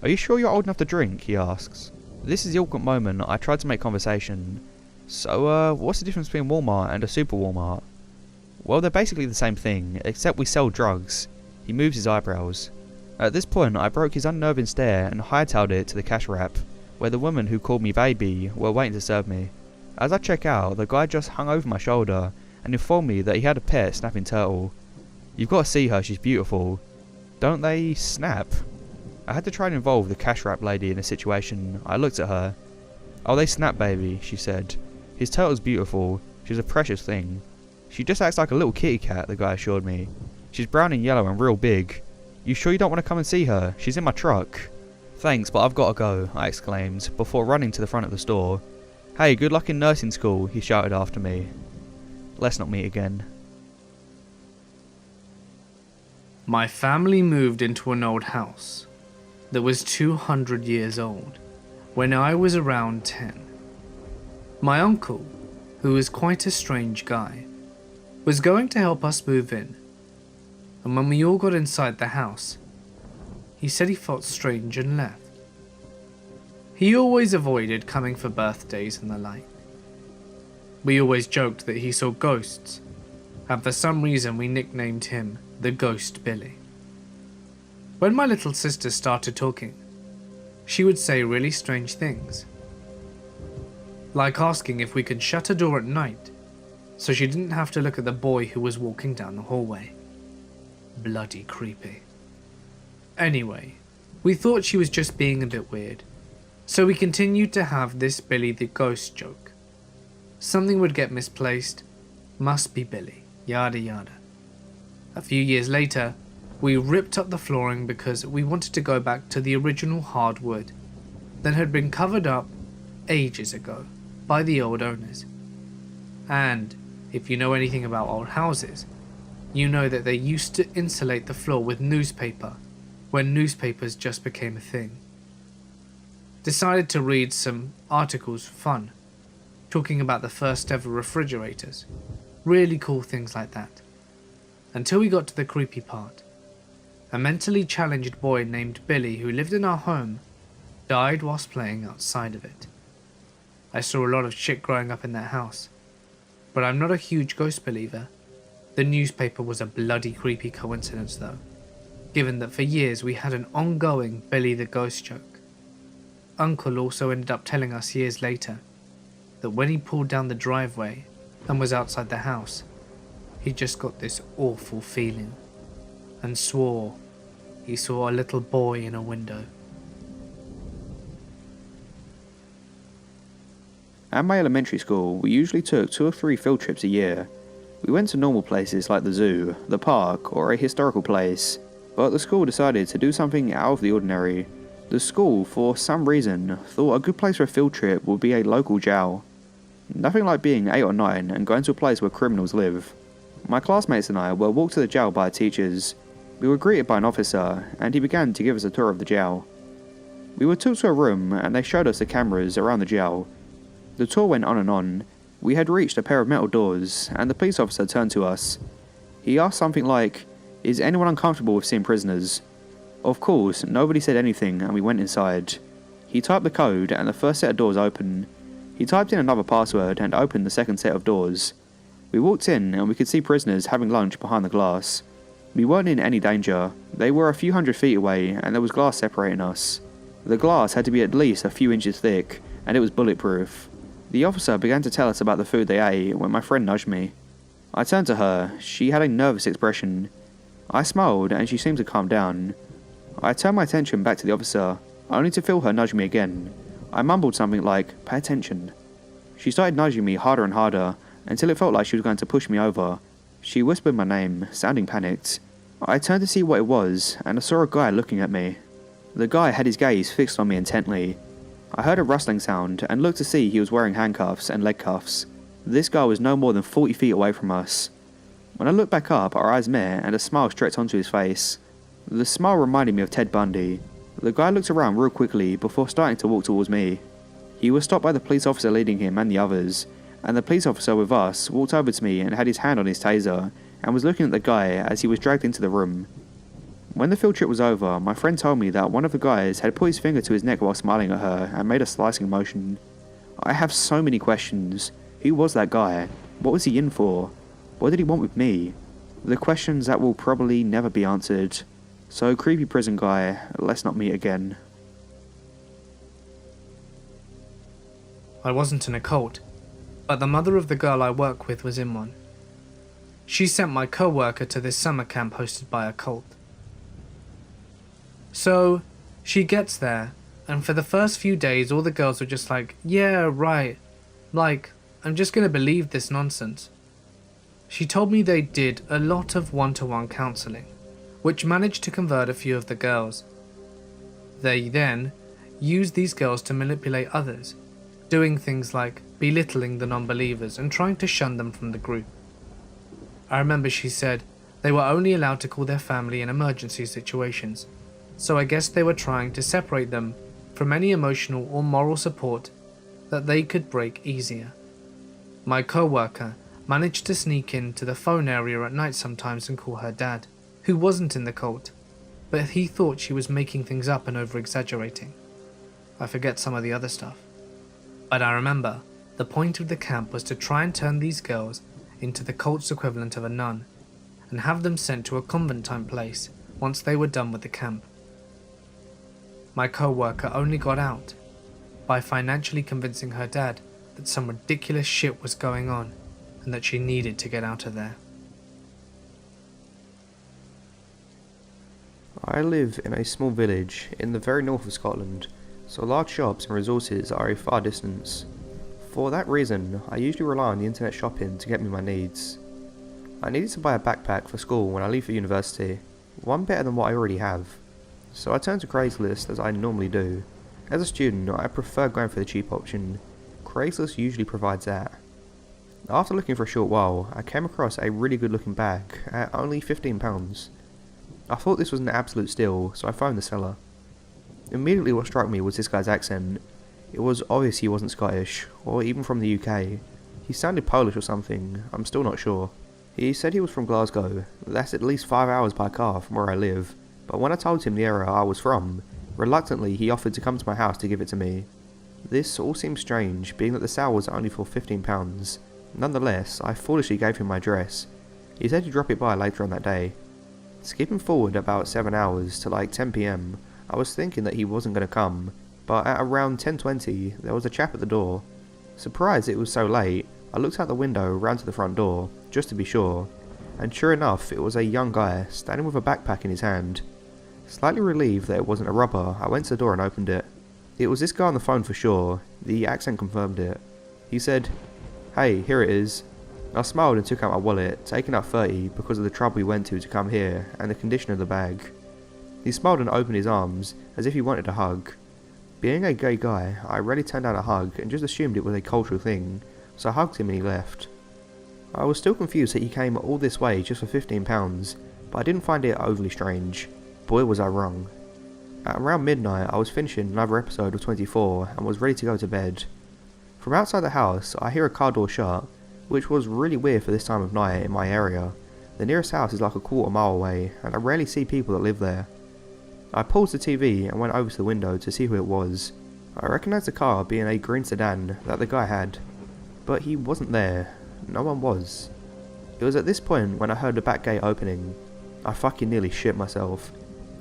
"Are you sure you're old enough to drink?" he asks. This is the awkward moment I tried to make conversation. So, what's the difference between Walmart and a super Walmart? Well, they're basically the same thing, except we sell drugs. He moves his eyebrows. At this point, I broke his unnerving stare and hightailed it to the cash wrap, where the woman who called me baby were waiting to serve me. As I check out, the guy just hung over my shoulder and informed me that he had a pet snapping turtle. You've got to see her, she's beautiful. Don't they snap? I had to try and involve the cash wrap lady in the situation. I looked at her. Oh, they snap, baby, she said. His turtle's beautiful. She's a precious thing. She just acts like a little kitty cat, the guy assured me. She's brown and yellow and real big. You sure you don't want to come and see her? She's in my truck. Thanks, but I've got to go, I exclaimed, before running to the front of the store. Hey, good luck in nursing school, he shouted after me. Let's not meet again. My family moved into an old house that was 200 years old when I was around 10. My uncle, who was quite a strange guy, was going to help us move in, and when we all got inside the house, he said he felt strange and left. He always avoided coming for birthdays and the like. We always joked that he saw ghosts, and for some reason we nicknamed him the Ghost Billy. When my little sister started talking, she would say really strange things, like asking if we could shut a door at night so she didn't have to look at the boy who was walking down the hallway. Bloody creepy. Anyway, we thought she was just being a bit weird, so we continued to have this Billy the Ghost joke. Something would get misplaced, must be Billy, yada yada. A few years later, we ripped up the flooring because we wanted to go back to the original hardwood that had been covered up ages ago by the old owners. And if you know anything about old houses, you know that they used to insulate the floor with newspaper when newspapers just became a thing. Decided to read some articles for fun, talking about the first ever refrigerators, really cool things like that. Until we got to the creepy part. A mentally challenged boy named Billy who lived in our home died whilst playing outside of it. I saw a lot of shit growing up in that house, but I'm not a huge ghost believer. The newspaper was a bloody creepy coincidence though, given that for years we had an ongoing Billy the Ghost joke. Uncle also ended up telling us years later that when he pulled down the driveway and was outside the house, he just got this awful feeling and swore he saw a little boy in a window. At my elementary school, we usually took 2 or 3 field trips a year. We went to normal places like the zoo, the park, or a historical place, but the school decided to do something out of the ordinary. The school, for some reason, thought a good place for a field trip would be a local jail. Nothing like being 8 or 9 and going to a place where criminals live. My classmates and I were walked to the jail by teachers. We were greeted by an officer, and he began to give us a tour of the jail. We were took to a room, and they showed us the cameras around the jail. The tour went on and on. We had reached a pair of metal doors, and the police officer turned to us. He asked something like, "Is anyone uncomfortable with seeing prisoners?" Of course, nobody said anything, and we went inside. He typed the code, and the first set of doors opened. He typed in another password and opened the second set of doors. We walked in, and we could see prisoners having lunch behind the glass. We weren't in any danger. They were a few hundred feet away, and there was glass separating us. The glass had to be at least a few inches thick, and it was bulletproof. The officer began to tell us about the food they ate when my friend nudged me. I turned to her. She had a nervous expression. I smiled, and she seemed to calm down. I turned my attention back to the officer, only to feel her nudge me again. I mumbled something like, "Pay attention." She started nudging me harder and harder, until it felt like she was going to push me over. She whispered my name, sounding panicked. I turned to see what it was, and I saw a guy looking at me. The guy had his gaze fixed on me intently. I heard a rustling sound, and looked to see he was wearing handcuffs and leg cuffs. This guy was no more than 40 feet away from us. When I looked back up, our eyes met, and a smile stretched onto his face. The smile reminded me of Ted Bundy. The guy looked around real quickly before starting to walk towards me. He was stopped by the police officer leading him and the others, and the police officer with us walked over to me and had his hand on his taser, and was looking at the guy as he was dragged into the room. When the field trip was over, my friend told me that one of the guys had put his finger to his neck while smiling at her and made a slicing motion. I have so many questions. Who was that guy? What was he in for? What did he want with me? The questions that will probably never be answered. So creepy prison guy, let's not meet again. I wasn't in a cult, but the mother of the girl I work with was in one. She sent my co-worker to this summer camp hosted by a cult. So, she gets there, and for the first few days all the girls were just like, yeah, right, like, I'm just gonna believe this nonsense. She told me they did a lot of one-to-one counselling, which managed to convert a few of the girls. They then used these girls to manipulate others, doing things like belittling the non-believers and trying to shun them from the group. I remember she said they were only allowed to call their family in emergency situations, so I guess they were trying to separate them from any emotional or moral support that they could break easier. My co-worker managed to sneak into the phone area at night sometimes and call her dad, who wasn't in the cult, but he thought she was making things up and over-exaggerating. I forget some of the other stuff. But I remember the point of the camp was to try and turn these girls into the cult's equivalent of a nun, and have them sent to a convent-type place once they were done with the camp. My co-worker only got out by financially convincing her dad that some ridiculous shit was going on and that she needed to get out of there. I live in a small village in the very north of Scotland, so large shops and resources are a far distance. For that reason, I usually rely on the internet shopping to get me my needs. I needed to buy a backpack for school when I leave for university, one better than what I already have. So I turned to Craigslist as I normally do. As a student, I prefer going for the cheap option. Craigslist usually provides that. After looking for a short while, I came across a really good looking bag at only £15. I thought this was an absolute steal, so I phoned the seller. Immediately what struck me was this guy's accent. It was obvious he wasn't Scottish, or even from the UK. He sounded Polish or something, I'm still not sure. He said he was from Glasgow. That's at least 5 hours by car from where I live, but when I told him the area I was from, reluctantly he offered to come to my house to give it to me. This all seemed strange, being that the sale was only for £15. Nonetheless, I foolishly gave him my address. He said he'd drop it by later on that day. Skipping forward about 7 hours to like 10 PM, I was thinking that he wasn't going to come, but at around 10:20 there was a chap at the door. Surprised it was so late, I looked out the window round to the front door, just to be sure, and sure enough it was a young guy standing with a backpack in his hand. Slightly relieved that it wasn't a robber, I went to the door and opened it. It was this guy on the phone for sure, the accent confirmed it. He said, "Hey, here it is." I smiled and took out my wallet, taking out 30 because of the trouble he went to come here and the condition of the bag. He smiled and opened his arms, as if he wanted a hug. Being a gay guy, I rarely turned down a hug and just assumed it was a cultural thing, so I hugged him and he left. I was still confused that he came all this way just for £15, but I didn't find it overly strange. Boy was I wrong. At around midnight I was finishing another episode of 24 and was ready to go to bed. From outside the house I hear a car door shut, which was really weird for this time of night in my area. The nearest house is like a quarter mile away and I rarely see people that live there. I paused the TV and went over to the window to see who it was. I recognised the car being a green sedan that the guy had, but he wasn't there. No one was. It was at this point when I heard the back gate opening. I fucking nearly shit myself.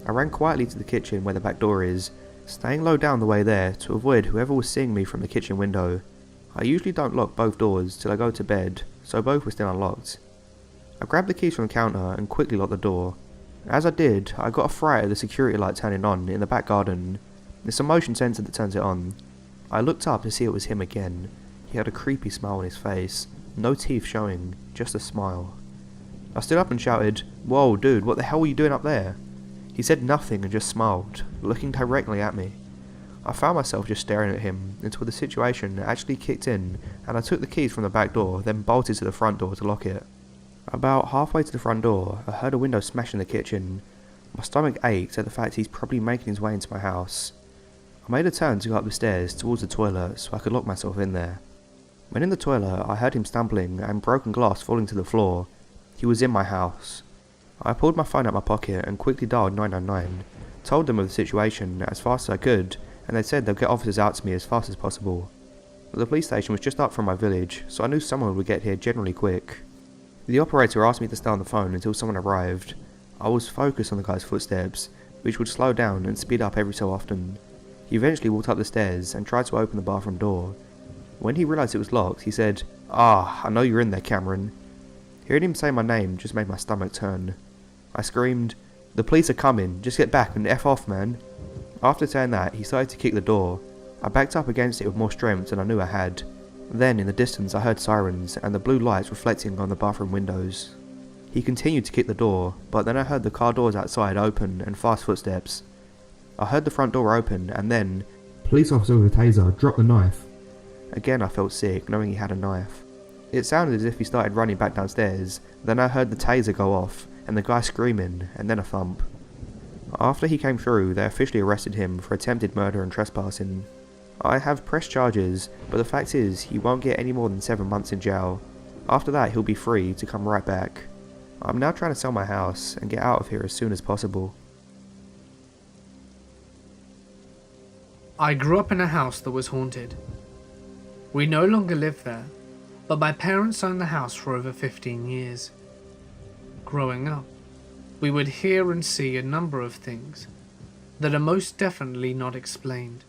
I ran quietly to the kitchen where the back door is, staying low down the way there to avoid whoever was seeing me from the kitchen window. I usually don't lock both doors till I go to bed, so both were still unlocked. I grabbed the keys from the counter and quickly locked the door. As I did, I got a fright of the security light turning on in the back garden. It's a motion sensor that turns it on. I looked up to see it was him again. He had a creepy smile on his face, no teeth showing, just a smile. I stood up and shouted, "Whoa dude, what the hell were you doing up there?" He said nothing and just smiled, looking directly at me. I found myself just staring at him until the situation actually kicked in and I took the keys from the back door, then bolted to the front door to lock it. About halfway to the front door, I heard a window smash in the kitchen. My stomach ached at the fact he's probably making his way into my house. I made a turn to go up the stairs towards the toilet so I could lock myself in there. When in the toilet, I heard him stumbling and broken glass falling to the floor. He was in my house. I pulled my phone out my pocket and quickly dialed 999, told them of the situation as fast as I could, and they said they'll get officers out to me as fast as possible. The police station was just up from my village, so I knew someone would get here generally quick. The operator asked me to stay on the phone until someone arrived. I was focused on the guy's footsteps, which would slow down and speed up every so often. He eventually walked up the stairs and tried to open the bathroom door. When he realised it was locked, he said, "Ah, I know you're in there, Cameron." Hearing him say my name just made my stomach turn. I screamed, "The police are coming, just get back and F off, man." After saying that, he started to kick the door. I backed up against it with more strength than I knew I had. Then, in the distance, I heard sirens and the blue lights reflecting on the bathroom windows. He continued to kick the door, but then I heard the car doors outside open and fast footsteps. I heard the front door open and then, "Police officer with a taser, drop the knife." Again I felt sick, knowing he had a knife. It sounded as if he started running back downstairs, then I heard the taser go off, and the guy screaming, and then a thump. After he came through, they officially arrested him for attempted murder and trespassing. I have pressed charges, but the fact is, he won't get any more than 7 months in jail. After that, he'll be free to come right back. I'm now trying to sell my house and get out of here as soon as possible. I grew up in a house that was haunted. We no longer live there, but my parents owned the house for over 15 years. Growing up, we would hear and see a number of things that are most definitely not explained.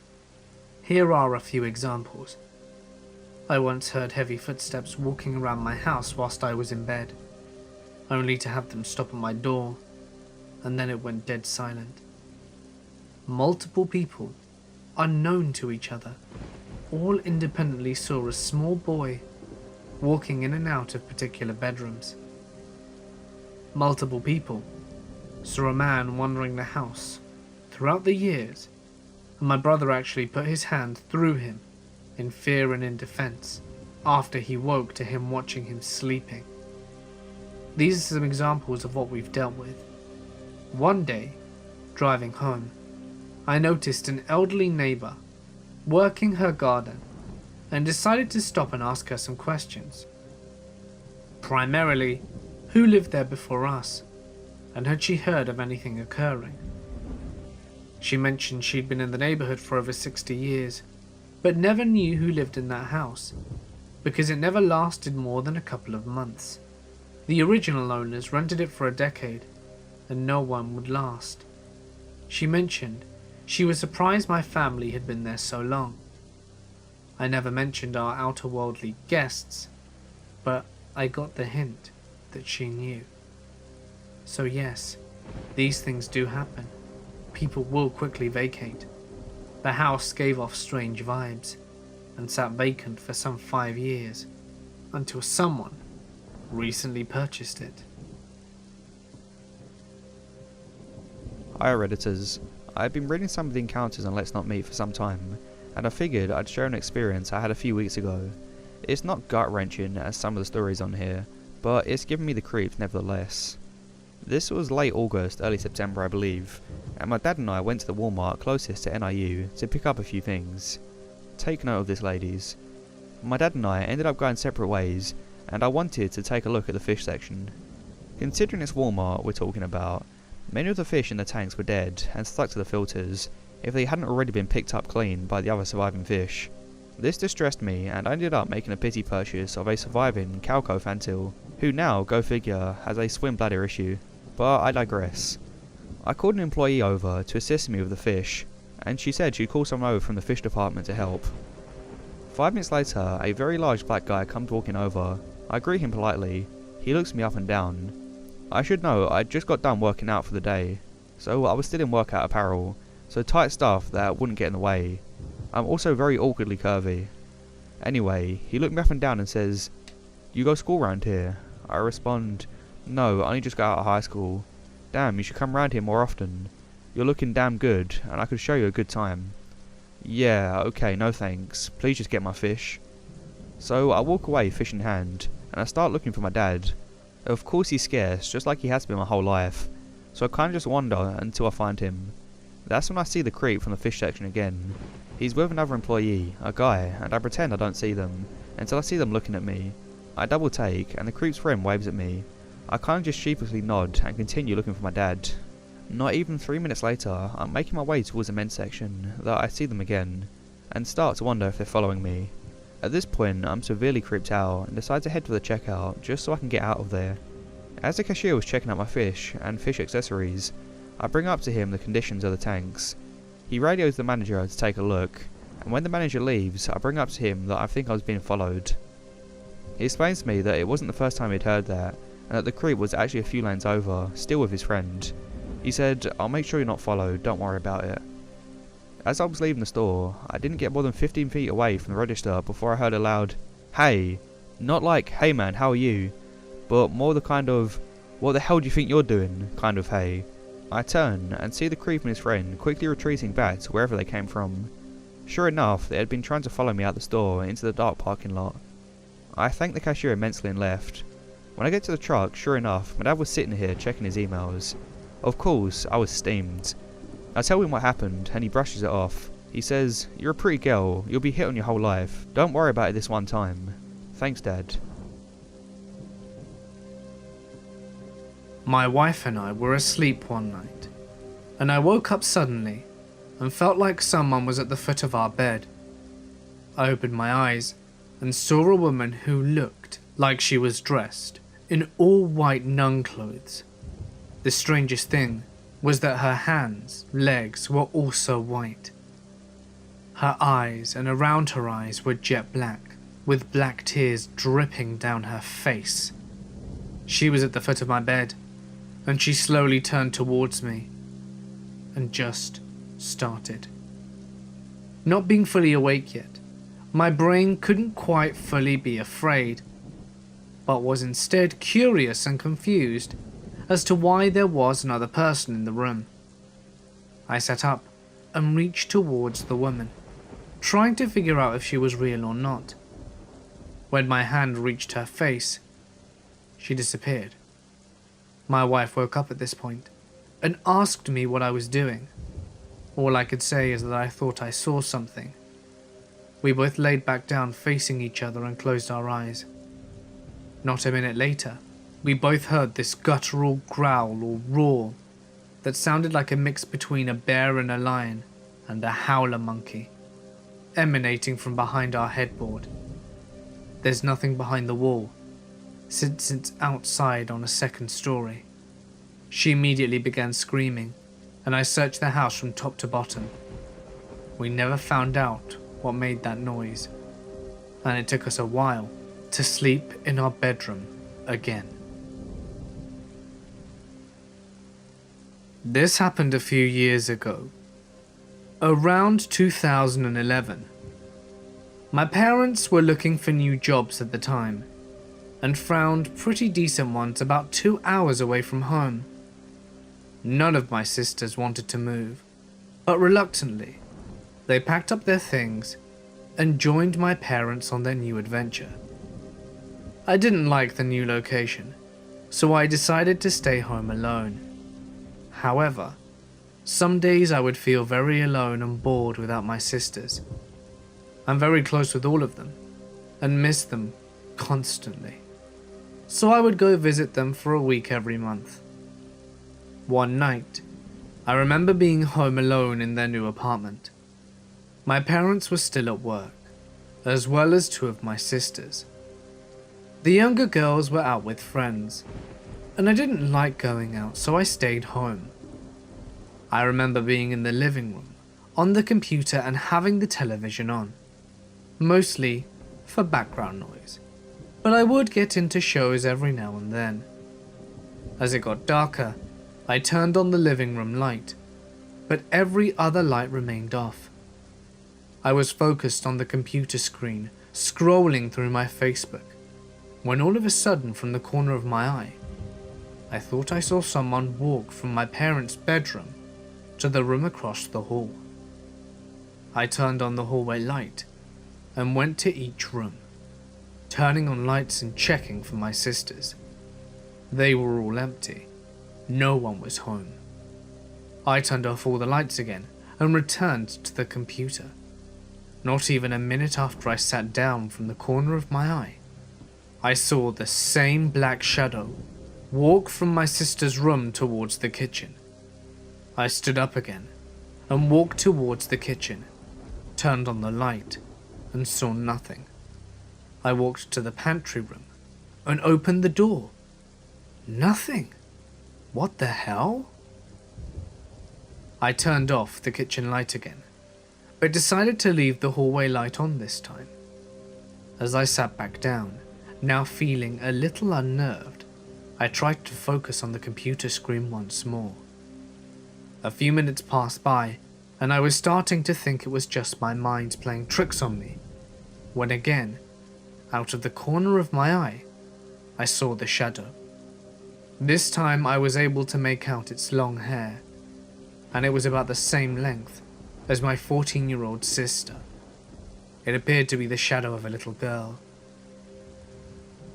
Here are a few examples. I once heard heavy footsteps walking around my house whilst I was in bed, only to have them stop at my door, and then it went dead silent. Multiple people, unknown to each other, all independently saw a small boy walking in and out of particular bedrooms. Multiple people saw a man wandering the house throughout the years, and my brother actually put his hand through him in fear and in defense after he woke to him watching him sleeping. These are some examples of what we've dealt with. One day, driving home, I noticed an elderly neighbour working her garden and decided to stop and ask her some questions. Primarily, who lived there before us, and had she heard of anything occurring? She mentioned she'd been in the neighbourhood for over 60 years, but never knew who lived in that house, because it never lasted more than a couple of months. The original owners rented it for a decade, and no one would last. She mentioned she was surprised my family had been there so long. I never mentioned our outer-worldly guests, but I got the hint that she knew. So yes, these things do happen. People will quickly vacate. The house gave off strange vibes, and sat vacant for some 5 years, until someone recently purchased it. Hi Redditors, I've been reading some of the encounters on Let's Not Meet for some time, and I figured I'd share an experience I had a few weeks ago. It's not gut-wrenching as some of the stories on here, but it's given me the creeps nevertheless. This was late August, early September I believe, and my dad and I went to the Walmart closest to NIU to pick up a few things. Take note of this, ladies. My dad and I ended up going separate ways, and I wanted to take a look at the fish section. Considering it's Walmart we're talking about, many of the fish in the tanks were dead and stuck to the filters if they hadn't already been picked up clean by the other surviving fish. This distressed me, and I ended up making a pity purchase of a surviving calico fantail, who now, go figure, has a swim bladder issue. But I digress. I called an employee over to assist me with the fish, and she said she'd call someone over from the fish department to help. 5 minutes later, a very large black guy comes walking over. I greet him politely. He looks me up and down. I should know I'd just got done working out for the day, so I was still in workout apparel, so tight stuff that wouldn't get in the way. I'm also very awkwardly curvy. Anyway, he looked me up and down and says, "You go school round here?" I respond, "No, I only just got out of high school." "Damn, you should come round here more often. You're looking damn good, and I could show you a good time." "Yeah, okay, no thanks. Please just get my fish." So I walk away, fish in hand, and I start looking for my dad. Of course he's scarce, just like he has been my whole life, so I kinda just wander until I find him. That's when I see the creep from the fish section again. He's with another employee, a guy, and I pretend I don't see them, until I see them looking at me. I double take, and the creep's friend waves at me. I kind of just sheepishly nod and continue looking for my dad. Not even 3 minutes later, I'm making my way towards the men's section, that I see them again, and start to wonder if they're following me. At this point, I'm severely creeped out and decide to head for the checkout just so I can get out of there. As the cashier was checking out my fish and fish accessories, I bring up to him the conditions of the tanks. He radios the manager to take a look, and when the manager leaves, I bring up to him that I think I was being followed. He explains to me that it wasn't the first time he'd heard that, and that the creep was actually a few lanes over, still with his friend. He said, "I'll make sure you're not followed, don't worry about it." As I was leaving the store, I didn't get more than 15 feet away from the register before I heard a loud, "Hey!" Not like, "Hey man, how are you?" but more the kind of, "What the hell do you think you're doing?" kind of hey. I turn and see the creep and his friend quickly retreating back to wherever they came from. Sure enough, they had been trying to follow me out the store into the dark parking lot. I thanked the cashier immensely and left. When I get to the truck, sure enough, my dad was sitting here checking his emails. Of course, I was steamed. I tell him what happened, and he brushes it off. He says, "You're a pretty girl, you'll be hit on your whole life. Don't worry about it this one time. Thanks, Dad." My wife and I were asleep one night, and I woke up suddenly and felt like someone was at the foot of our bed. I opened my eyes and saw a woman who looked like she was dressed in all white nun clothes. The strangest thing was that her hands, legs were also white. Her eyes and around her eyes were jet black, with black tears dripping down her face. She was at the foot of my bed, and she slowly turned towards me and just started. Not being fully awake yet, my brain couldn't quite fully be afraid, but was instead curious and confused as to why there was another person in the room. I sat up and reached towards the woman, trying to figure out if she was real or not. When my hand reached her face, she disappeared. My wife woke up at this point and asked me what I was doing. All I could say is that I thought I saw something. We both laid back down facing each other and closed our eyes. Not a minute later, we both heard this guttural growl or roar that sounded like a mix between a bear and a lion and a howler monkey, emanating from behind our headboard. There's nothing behind the wall, since it's outside on a second story. She immediately began screaming, and I searched the house from top to bottom. We never found out what made that noise, and it took us a while to sleep in our bedroom again. This happened a few years ago, around 2011. My parents were looking for new jobs at the time, and found pretty decent ones about 2 hours away from home. None of my sisters wanted to move, but reluctantly, they packed up their things and joined my parents on their new adventure. I didn't like the new location, so I decided to stay home alone. However, some days I would feel very alone and bored without my sisters. I'm very close with all of them, and miss them constantly. So I would go visit them for a week every month. One night, I remember being home alone in their new apartment. My parents were still at work, as well as 2 of my sisters. The younger girls were out with friends, and I didn't like going out, so I stayed home. I remember being in the living room, on the computer and having the television on, mostly for background noise, but I would get into shows every now and then. As it got darker, I turned on the living room light, but every other light remained off. I was focused on the computer screen, scrolling through my Facebook, when all of a sudden from the corner of my eye, I thought I saw someone walk from my parents' bedroom to the room across the hall. I turned on the hallway light and went to each room, turning on lights and checking for my sisters. They were all empty. No one was home. I turned off all the lights again and returned to the computer. Not even a minute after I sat down from the corner of my eye, I saw the same black shadow walk from my sister's room towards the kitchen. I stood up again and walked towards the kitchen, turned on the light, and saw nothing. I walked to the pantry room and opened the door. Nothing. What the hell? I turned off the kitchen light again, but decided to leave the hallway light on this time. As I sat back down, now feeling a little unnerved, I tried to focus on the computer screen once more. A few minutes passed by, and I was starting to think it was just my mind playing tricks on me, when again, out of the corner of my eye, I saw the shadow. This time I was able to make out its long hair, and it was about the same length as my 14-year-old sister. It appeared to be the shadow of a little girl.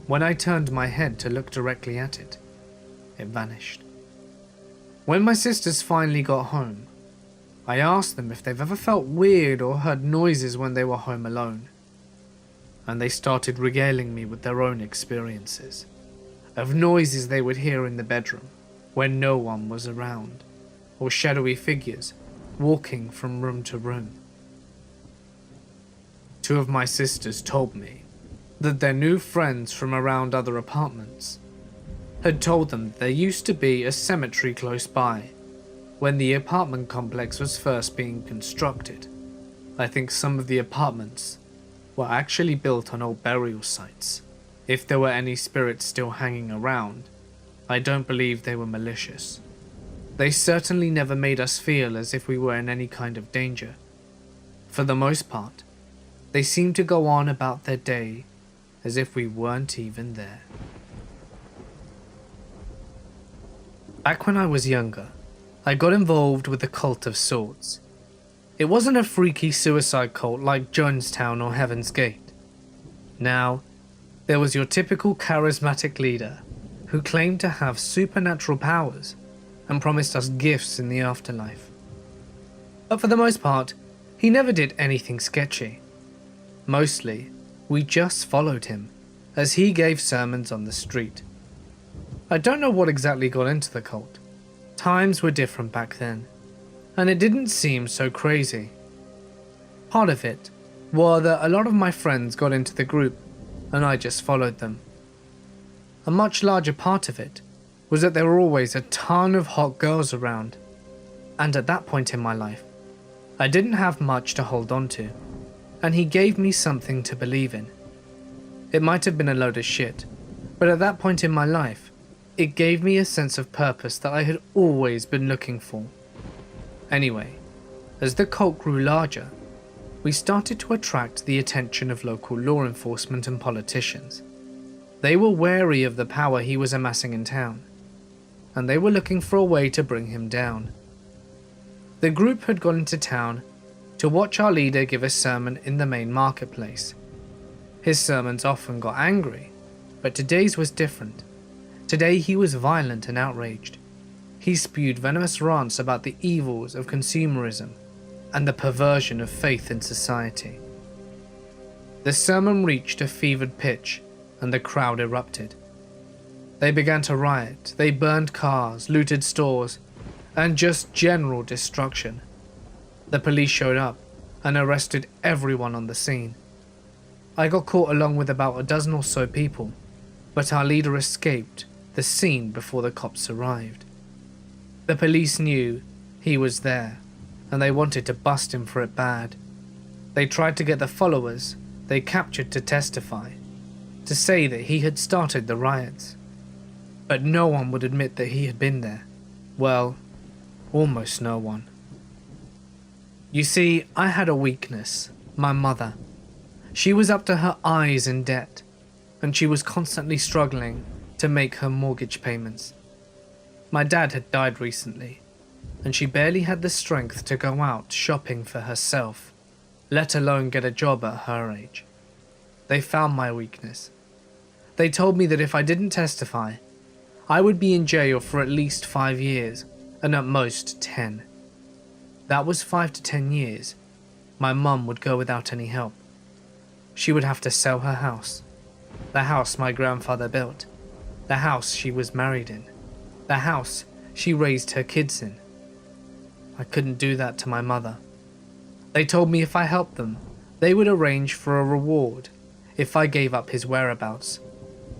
When I turned my head to look directly at it, it vanished. When my sisters finally got home, I asked them if they've ever felt weird or heard noises when they were home alone, and they started regaling me with their own experiences of noises they would hear in the bedroom when no one was around, or shadowy figures walking from room to room. Two of my sisters told me that their new friends from around other apartments had told them that there used to be a cemetery close by when the apartment complex was first being constructed. I think some of the apartments were actually built on old burial sites. If there were any spirits still hanging around, I don't believe they were malicious. They certainly never made us feel as if we were in any kind of danger. For the most part, they seemed to go on about their day as if we weren't even there. Back when I was younger, I got involved with a cult of sorts. It wasn't a freaky suicide cult like Jonestown or Heaven's Gate. Now, there was your typical charismatic leader who claimed to have supernatural powers and promised us gifts in the afterlife. But for the most part, he never did anything sketchy. Mostly, we just followed him as he gave sermons on the street. I don't know what exactly got into the cult. Times were different back then, and it didn't seem so crazy. Part of it was that a lot of my friends got into the group, and I just followed them. A much larger part of it was that there were always a ton of hot girls around, and at that point in my life, I didn't have much to hold on to, and he gave me something to believe in. It might have been a load of shit, but at that point in my life, it gave me a sense of purpose that I had always been looking for. Anyway, as the cult grew larger, we started to attract the attention of local law enforcement and politicians. They were wary of the power he was amassing in town, and they were looking for a way to bring him down. The group had gone into town to watch our leader give a sermon in the main marketplace. His sermons often got angry, but today's was different. Today he was violent and outraged. He spewed venomous rants about the evils of consumerism and the perversion of faith in society. The sermon reached a fevered pitch and the crowd erupted. They began to riot, they burned cars, looted stores, and just general destruction. The police showed up and arrested everyone on the scene. I got caught along with about a dozen or so people, but our leader escaped the scene before the cops arrived. The police knew he was there, and they wanted to bust him for it bad. They tried to get the followers they captured to testify, to say that he had started the riots. But no one would admit that he had been there. Well, almost no one. You see, I had a weakness, my mother. She was up to her eyes in debt, and she was constantly struggling to make her mortgage payments. My dad had died recently, and she barely had the strength to go out shopping for herself, let alone get a job at her age. They found my weakness. They told me that if I didn't testify, I would be in jail for at least 5 years, and at most 10. That was 5 to 10 years. My mum would go without any help. She would have to sell her house, the house my grandfather built, the house she was married in, the house she raised her kids in. I couldn't do that to my mother. They told me if I helped them, they would arrange for a reward if I gave up his whereabouts,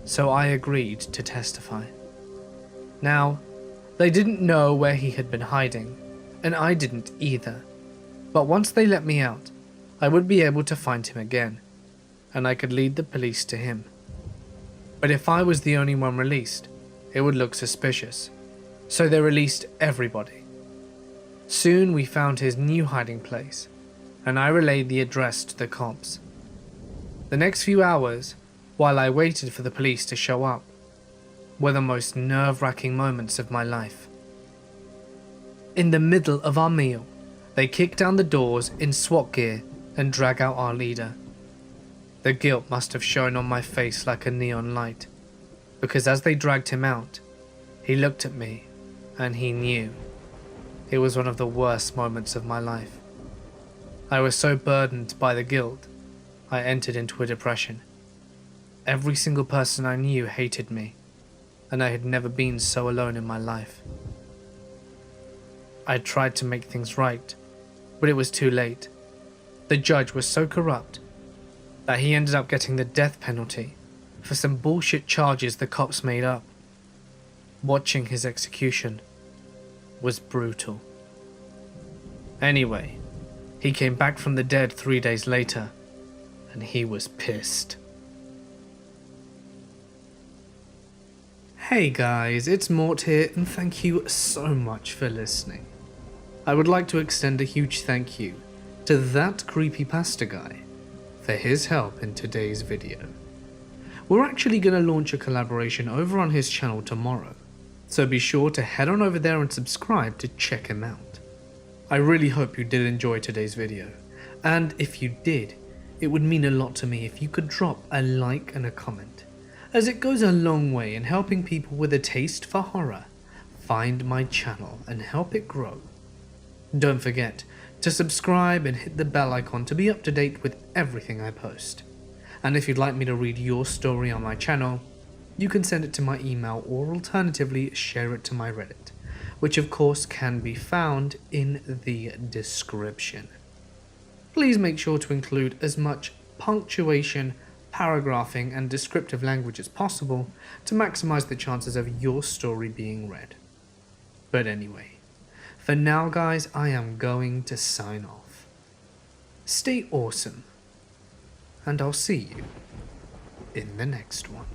so I agreed to testify. Now, they didn't know where he had been hiding, and I didn't either, but once they let me out, I would be able to find him again, and I could lead the police to him. But if I was the only one released, it would look suspicious, so they released everybody. Soon we found his new hiding place, and I relayed the address to the cops. The next few hours, while I waited for the police to show up, were the most nerve-wracking moments of my life. In the middle of our meal, they kick down the doors in SWAT gear and drag out our leader. The guilt must have shown on my face like a neon light, because as they dragged him out, he looked at me and he knew. It was one of the worst moments of my life. I was so burdened by the guilt, I entered into a depression. Every single person I knew hated me, and I had never been so alone in my life. I tried to make things right, but it was too late. The judge was so corrupt that he ended up getting the death penalty for some bullshit charges the cops made up. Watching his execution was brutal. Anyway, he came back from the dead 3 days later, and he was pissed. Hey guys, it's Mort here, and thank you so much for listening. I would like to extend a huge thank you to that creepypasta guy for his help in today's video. We're actually going to launch a collaboration over on his channel tomorrow, so be sure to head on over there and subscribe to check him out. I really hope you did enjoy today's video, and if you did, it would mean a lot to me if you could drop a like and a comment, as it goes a long way in helping people with a taste for horror find my channel and help it grow. Don't forget to subscribe and hit the bell icon to be up to date with everything I post. And if you'd like me to read your story on my channel, you can send it to my email or alternatively share it to my Reddit, which of course can be found in the description. Please make sure to include as much punctuation, paragraphing and descriptive language as possible to maximize the chances of your story being read. But anyway, for now guys, I am going to sign off. Stay awesome, and I'll see you in the next one.